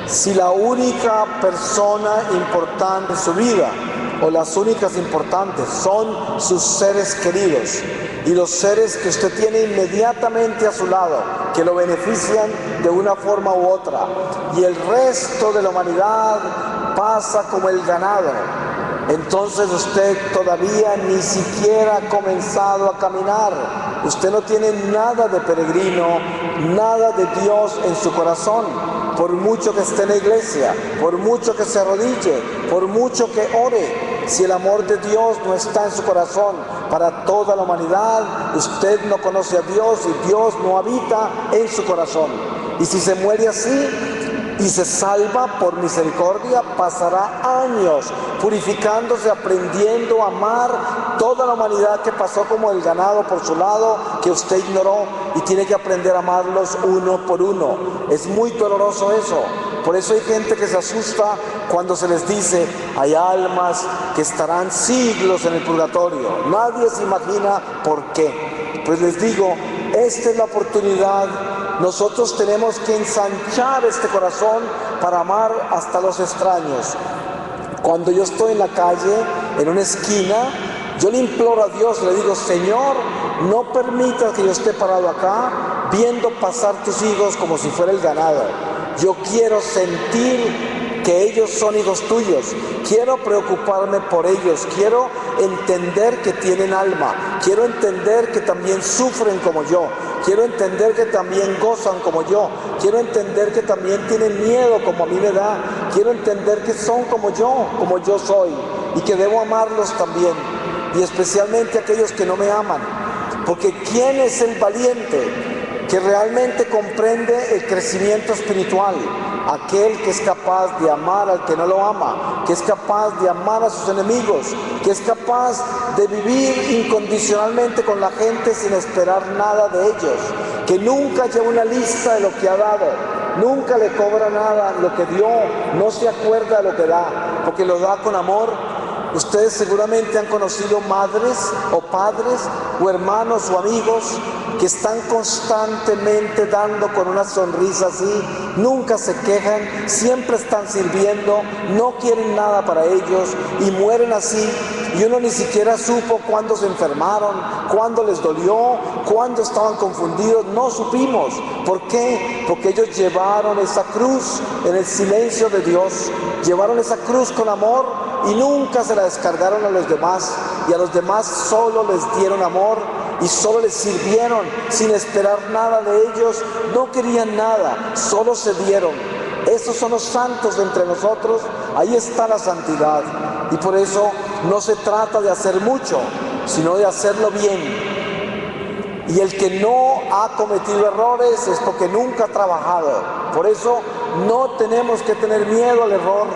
Si la única persona importante en su vida, o las únicas importantes, son sus seres queridos y los seres que usted tiene inmediatamente a su lado, que lo benefician de una forma u otra, y el resto de la humanidad pasa como el ganado, entonces usted todavía ni siquiera ha comenzado a caminar. Usted no tiene nada de peregrino, nada de Dios en su corazón. Por mucho que esté en la iglesia, por mucho que se arrodille, por mucho que ore, si el amor de Dios no está en su corazón para toda la humanidad, usted no conoce a Dios y Dios no habita en su corazón. Y si se muere así y se salva por misericordia, pasará años purificándose, aprendiendo a amar toda la humanidad que pasó como el ganado por su lado, que usted ignoró, y tiene que aprender a amarlos uno por uno. Es muy doloroso eso. Por eso hay gente que se asusta cuando se les dice: hay almas que estarán siglos en el purgatorio. Nadie se imagina por qué. Pues les digo, esta es la oportunidad. Nosotros tenemos que ensanchar este corazón para amar hasta los extraños. Cuando yo estoy en la calle, en una esquina, yo le imploro a Dios, le digo: Señor, no permitas que yo esté parado acá viendo pasar tus hijos como si fuera el ganado. Yo quiero sentir que ellos son hijos tuyos, quiero preocuparme por ellos, quiero entender que tienen alma, quiero entender que también sufren como yo, quiero entender que también gozan como yo, quiero entender que también tienen miedo como a mí me da, quiero entender que son como yo soy, y que debo amarlos también, y especialmente aquellos que no me aman, porque ¿quién es el valiente que realmente comprende el crecimiento espiritual? Aquel que es capaz de amar al que no lo ama, que es capaz de amar a sus enemigos, que es capaz de vivir incondicionalmente con la gente sin esperar nada de ellos, que nunca lleva una lista de lo que ha dado, nunca le cobra nada lo que dio, no se acuerda de lo que da, porque lo da con amor. Ustedes seguramente han conocido madres o padres o hermanos o amigos que están constantemente dando con una sonrisa así, nunca se quejan, siempre están sirviendo, no quieren nada para ellos y mueren así, y uno ni siquiera supo cuándo se enfermaron, cuándo les dolió, cuándo estaban confundidos, no supimos. ¿Por qué? Porque ellos llevaron esa cruz en el silencio de Dios, llevaron esa cruz con amor y nunca se la descargaron a los demás, y a los demás solo les dieron amor y solo les sirvieron sin esperar nada de ellos, no querían nada, solo se dieron. Esos son los santos de entre nosotros, ahí está la santidad, y por eso no se trata de hacer mucho, sino de hacerlo bien. Y el que no ha cometido errores es porque nunca ha trabajado. Por eso no tenemos que tener miedo al error.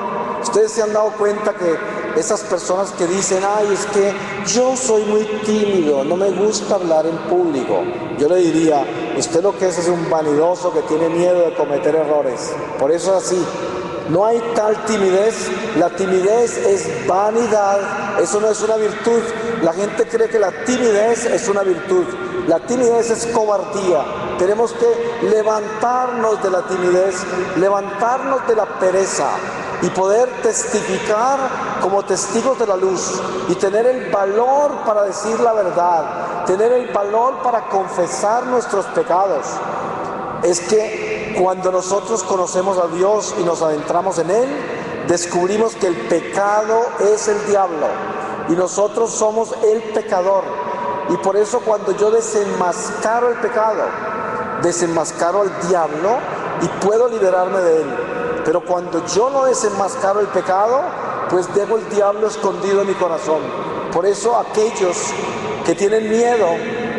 Ustedes se han dado cuenta que esas personas que dicen, ay, es que yo soy muy tímido, no me gusta hablar en público. Yo le diría, usted lo que es un vanidoso que tiene miedo de cometer errores. Por eso es así. No hay tal timidez. La timidez es vanidad. Eso no es una virtud. La gente cree que la timidez es una virtud. La timidez es cobardía. Tenemos que levantarnos de la timidez, levantarnos de la pereza y poder testificar como testigos de la luz y tener el valor para decir la verdad, tener el valor para confesar nuestros pecados. Es que cuando nosotros conocemos a Dios y nos adentramos en Él, descubrimos que el pecado es el diablo y nosotros somos el pecador. Y por eso cuando yo desenmascaro el pecado, desenmascaro al diablo y puedo liberarme de él. Pero cuando yo no desenmascaro el pecado, pues dejo el diablo escondido en mi corazón. Por eso aquellos que tienen miedo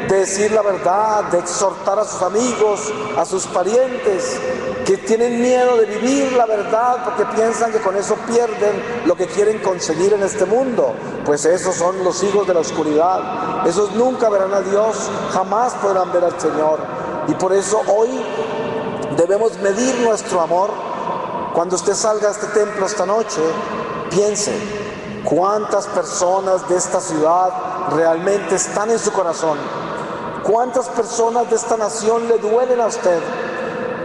de decir la verdad, de exhortar a sus amigos, a sus parientes, que tienen miedo de vivir la verdad porque piensan que con eso pierden lo que quieren conseguir en este mundo, pues esos son los hijos de la oscuridad. Esos nunca verán a Dios, jamás podrán ver al Señor. Y por eso hoy debemos medir nuestro amor. Cuando usted salga a este templo esta noche, piense cuántas personas de esta ciudad realmente están en su corazón. ¿Cuántas personas de esta nación le duelen a usted?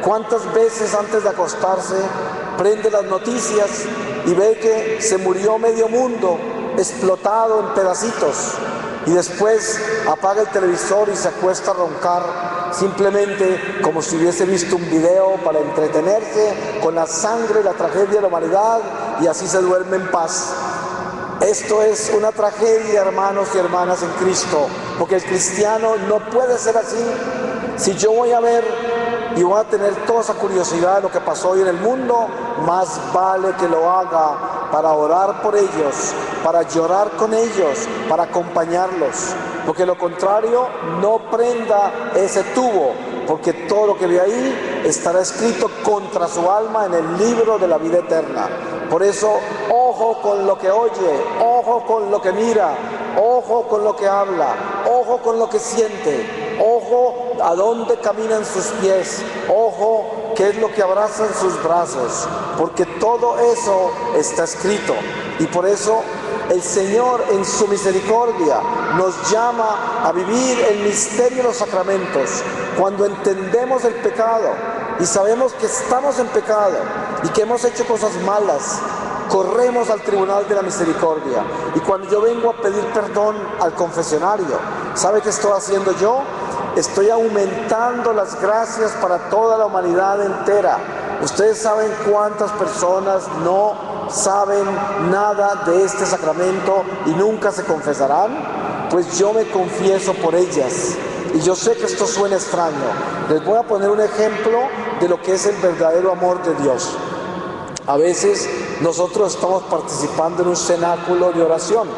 ¿Cuántas veces antes de acostarse prende las noticias y ve que se murió medio mundo explotado en pedacitos? Y después apaga el televisor y se acuesta a roncar, simplemente como si hubiese visto un video para entretenerse con la sangre y la tragedia de la humanidad, y así se duerme en paz. Esto es una tragedia, hermanos y hermanas en Cristo, porque el cristiano no puede ser así. Si yo voy a ver y voy a tener toda esa curiosidad de lo que pasó hoy en el mundo, más vale que lo haga para orar por ellos, para llorar con ellos, para acompañarlos, porque lo contrario, no prenda ese tubo, porque todo lo que ve ahí estará escrito contra su alma en el libro de la vida eterna. Por eso, ojo con lo que oye, ojo con lo que mira, ojo con lo que habla, ojo con lo que siente, ojo a dónde caminan sus pies, ojo qué es lo que abraza en sus brazos, porque todo eso está escrito. Y por eso el Señor en su misericordia nos llama a vivir el misterio de los sacramentos. Cuando entendemos el pecado y sabemos que estamos en pecado y que hemos hecho cosas malas, corremos al tribunal de la misericordia. Y cuando yo vengo a pedir perdón al confesionario, ¿sabe qué estoy haciendo yo? estoy aumentando las gracias para toda la humanidad entera. Ustedes saben cuántas personas no saben nada de este sacramento y nunca se confesarán. Pues yo me confieso por ellas. Y yo sé que esto suena extraño. Les voy a poner un ejemplo de lo que es el verdadero amor de Dios. A veces nosotros estamos participando en un cenáculo de oración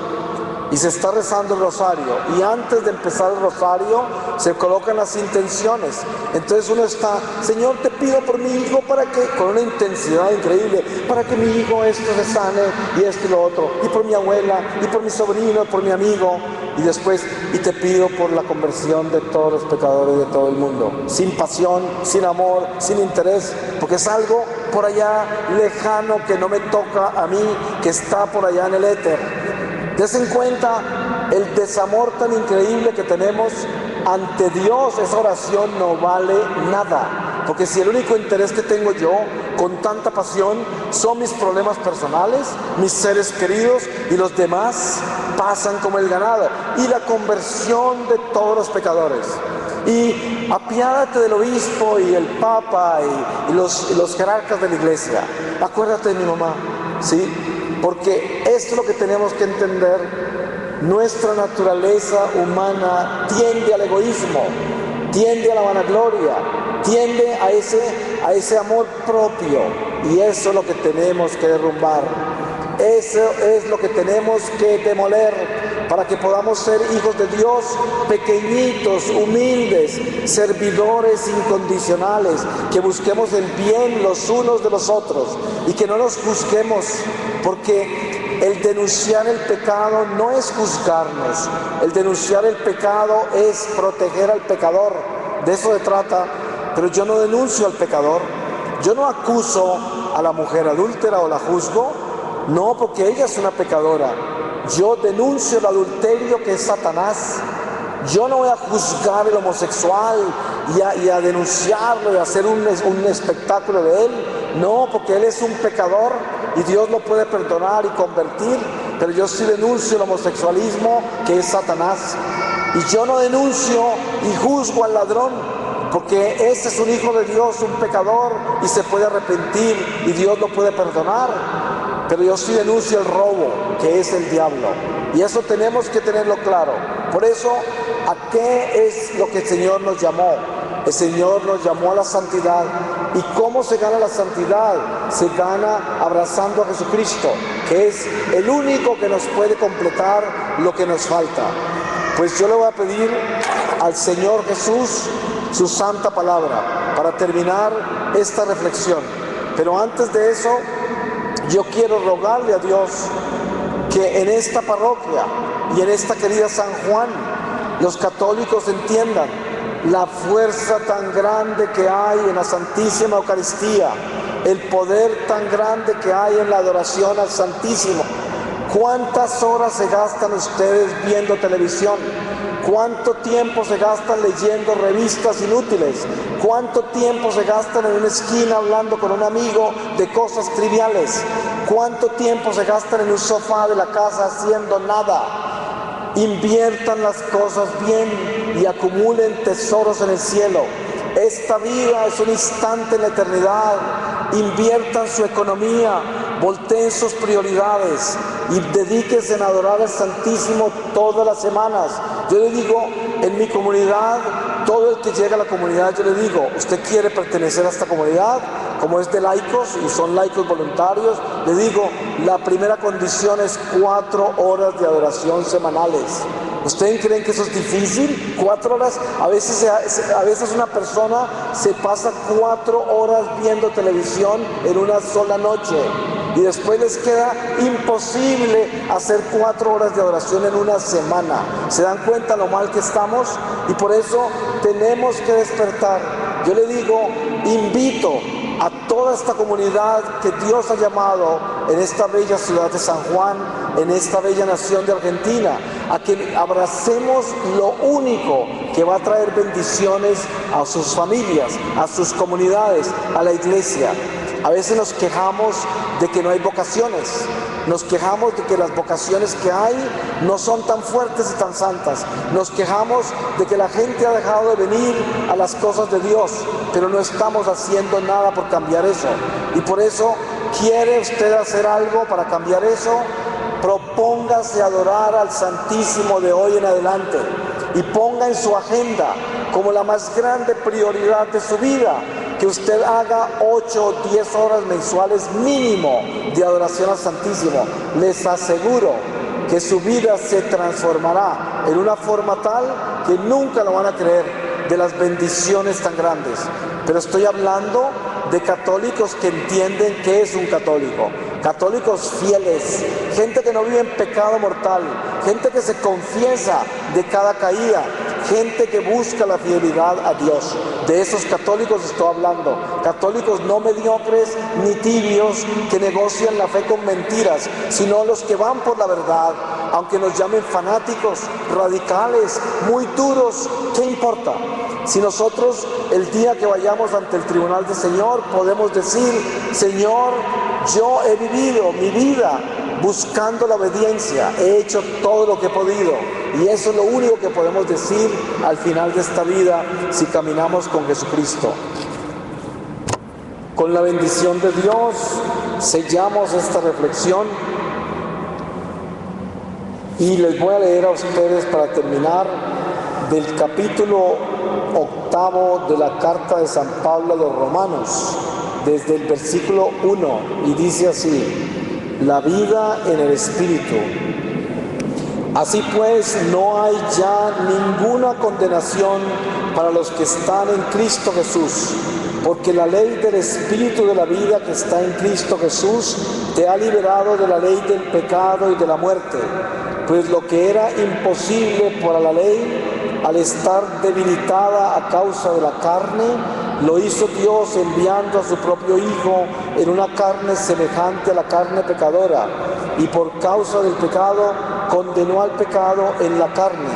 y se está rezando el rosario, y antes de empezar el rosario se colocan las intenciones. Entonces uno está: Señor, te pido por mi hijo para que, con una intensidad increíble, para que mi hijo esto se sane y esto y lo otro, y por mi abuela, y por mi sobrino, por mi amigo, y después: y te pido por la conversión de todos los pecadores de todo el mundo, sin pasión, sin amor, sin interés, porque es algo por allá lejano que no me toca a mí, que está por allá en el éter. Desen cuenta el desamor tan increíble que tenemos ante Dios. Esa oración no vale nada, porque si el único interés que tengo yo con tanta pasión son mis problemas personales, mis seres queridos, y los demás pasan como el ganado, y la conversión de todos los pecadores. Y apiádate del obispo y el papa y los jerarcas de la iglesia. Acuérdate de mi mamá, ¿sí? Porque esto es lo que tenemos que entender. Nuestra naturaleza humana tiende al egoísmo, tiende a la vanagloria, tiende a ese amor propio, y eso es lo que tenemos que derrumbar. Eso es lo que tenemos que demoler para que podamos ser hijos de Dios, pequeñitos, humildes, servidores incondicionales, que busquemos el bien los unos de los otros y que no nos juzguemos, porque el denunciar el pecado no es juzgarnos. El denunciar el pecado es proteger al pecador. De eso se trata. Pero yo no denuncio al pecador. Yo no acuso a la mujer adúltera o la juzgo. No, porque ella es una pecadora. Yo denuncio el adulterio, que es Satanás. Yo no voy a juzgar el homosexual y a denunciarlo y a hacer un espectáculo de él. No, porque él es un pecador y Dios lo puede perdonar y convertir. Pero yo sí denuncio el homosexualismo, que es Satanás. Y yo no denuncio y juzgo al ladrón, porque ese es un hijo de Dios, un pecador, y se puede arrepentir y Dios lo puede perdonar. Pero yo sí denuncio el robo, que es el diablo. Y eso tenemos que tenerlo claro. Por eso, ¿a qué es lo que el Señor nos llamó? El Señor nos llamó a la santidad. ¿Y cómo se gana la santidad? Se gana abrazando a Jesucristo, que es el único que nos puede completar lo que nos falta. Pues yo le voy a pedir al Señor Jesús su santa palabra para terminar esta reflexión. Pero antes de eso, yo quiero rogarle a Dios que en esta parroquia y en esta querida San Juan, los católicos entiendan la fuerza tan grande que hay en la Santísima Eucaristía, el poder tan grande que hay en la adoración al Santísimo. ¿Cuántas horas se gastan ustedes viendo televisión? ¿Cuánto tiempo se gastan leyendo revistas inútiles? ¿Cuánto tiempo se gastan en una esquina hablando con un amigo de cosas triviales? ¿Cuánto tiempo se gastan en un sofá de la casa haciendo nada? Inviertan las cosas bien y acumulen tesoros en el cielo. Esta vida es un instante en la eternidad. Inviertan su economía, volteen sus prioridades y dedíquense a adorar al Santísimo todas las semanas. Yo le digo, en mi comunidad, todo el que llega a la comunidad, yo le digo: ¿usted quiere pertenecer a esta comunidad? Como es de laicos y son laicos voluntarios, le digo, la primera condición es 4 horas de adoración semanales. ¿Ustedes creen que eso es difícil? 4 horas. A veces una persona se pasa 4 horas viendo televisión en una sola noche, y después les queda imposible hacer 4 horas de adoración en una semana. ¿Se dan cuenta lo mal que estamos? Y por eso tenemos que despertar. Yo le digo, invito a toda esta comunidad que Dios ha llamado en esta bella ciudad de San Juan, en esta bella nación de Argentina, a que abracemos lo único que va a traer bendiciones a sus familias, a sus comunidades, a la iglesia. A veces nos quejamos de que no hay vocaciones, Nos quejamos de que las vocaciones que hay no son tan fuertes y tan santas. Nos quejamos de que la gente ha dejado de venir a las cosas de Dios, pero no estamos haciendo nada por cambiar eso. Y por eso, ¿quiere usted hacer algo para cambiar eso? Propóngase adorar al Santísimo de hoy en adelante y ponga en su agenda como la más grande prioridad de su vida que usted haga 8 o 10 horas mensuales mínimo de adoración al Santísimo. Les aseguro que su vida se transformará en una forma tal que nunca lo van a creer de las bendiciones tan grandes. Pero estoy hablando de católicos que entienden qué es un católico. Católicos fieles, gente que no vive en pecado mortal, gente que se confiesa de cada caída, gente que busca la fidelidad a Dios. De esos católicos estoy hablando. Católicos no mediocres ni tibios que negocian la fe con mentiras, sino los que van por la verdad, aunque nos llamen fanáticos, radicales, muy duros. ¿Qué importa? Si nosotros el día que vayamos ante el tribunal del Señor podemos decir: Señor, yo he vivido mi vida buscando la obediencia, he hecho todo lo que he podido, y eso es lo único que podemos decir al final de esta vida si caminamos con Jesucristo. Con la bendición de Dios sellamos esta reflexión y les voy a leer a ustedes para terminar del capítulo 8 de la carta de San Pablo a los Romanos, desde el versículo 1, y dice así: la vida en el Espíritu. Así pues, no hay ya ninguna condenación para los que están en Cristo Jesús, porque la ley del Espíritu de la vida que está en Cristo Jesús te ha liberado de la ley del pecado y de la muerte. Pues lo que era imposible para la ley, al estar debilitada a causa de la carne, lo hizo Dios enviando a su propio Hijo en una carne semejante a la carne pecadora, y por causa del pecado condenó al pecado en la carne,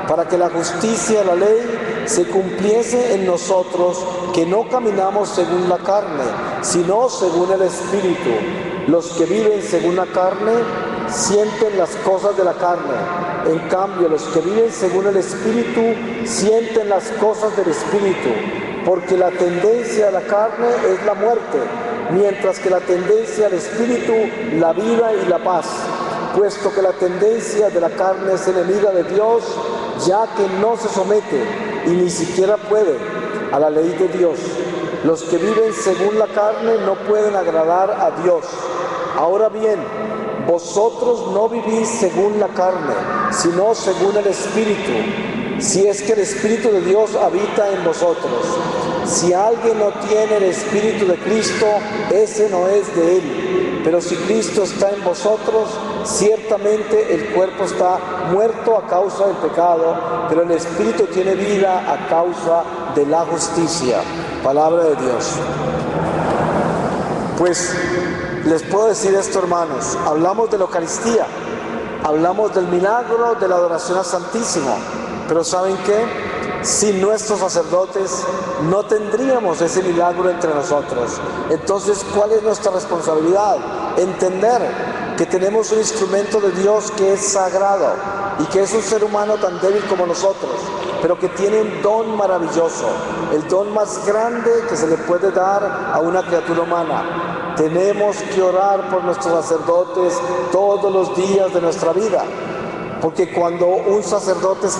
para que la justicia de la ley se cumpliese en nosotros, que no caminamos según la carne, sino según el Espíritu. Los que viven según la carne sienten las cosas de la carne. En cambio, los que viven según el Espíritu sienten las cosas del Espíritu, porque la tendencia de la carne es la muerte, mientras que la tendencia del Espíritu, la vida y la paz. Puesto que la tendencia de la carne es enemiga de Dios, ya que no se somete y ni siquiera puede a la ley de Dios. Los que viven según la carne no pueden agradar a Dios. Ahora bien, vosotros no vivís según la carne, sino según el Espíritu, si es que el Espíritu de Dios habita en vosotros. Si alguien no tiene el Espíritu de Cristo, ese no es de él. Pero si Cristo está en vosotros, ciertamente el cuerpo está muerto a causa del pecado, pero el Espíritu tiene vida a causa de la justicia. Palabra de Dios. Pues les puedo decir esto, hermanos: hablamos de la Eucaristía, hablamos del milagro de la adoración al Santísimo, pero ¿saben qué? Sin nuestros sacerdotes no tendríamos ese milagro entre nosotros. Entonces, ¿cuál es nuestra responsabilidad? Entender que tenemos un instrumento de Dios que es sagrado y que es un ser humano tan débil como nosotros, pero que tiene un don maravilloso, el don más grande que se le puede dar a una criatura humana. Tenemos que orar por nuestros sacerdotes todos los días de nuestra vida, porque cuando un sacerdote es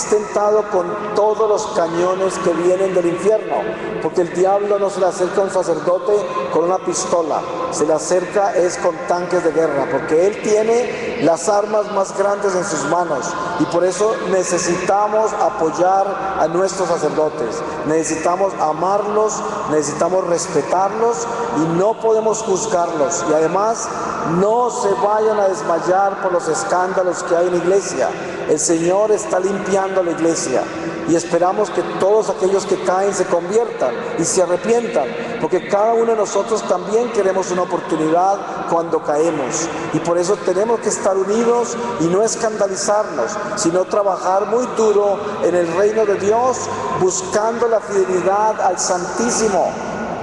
tentado con todos los cañones que vienen del infierno, porque el diablo no se le acerca a un sacerdote con una pistola, se le acerca es con tanques de guerra, porque él tiene las armas más grandes en sus manos, y por eso necesitamos apoyar a nuestros sacerdotes, necesitamos amarlos, necesitamos respetarlos y no podemos juzgarlos. Y además, no se vayan a desmayar por los escándalos que hay en la iglesia. El Señor está limpiando la iglesia y esperamos que todos aquellos que caen se conviertan y se arrepientan, porque cada uno de nosotros también queremos una oportunidad cuando caemos, y por eso tenemos que estar unidos y no escandalizarnos, sino trabajar muy duro en el reino de Dios, buscando la fidelidad al Santísimo,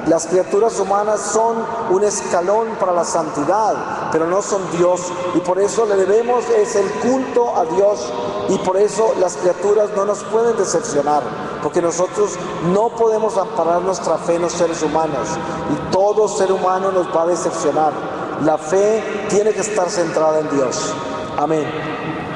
Las criaturas humanas son un escalón para la santidad, pero no son Dios, y por eso le debemos es el culto a Dios, y por eso las criaturas no nos pueden decepcionar, porque nosotros no podemos amparar nuestra fe en los seres humanos, y todo ser humano nos va a decepcionar. La fe tiene que estar centrada en Dios. Amén.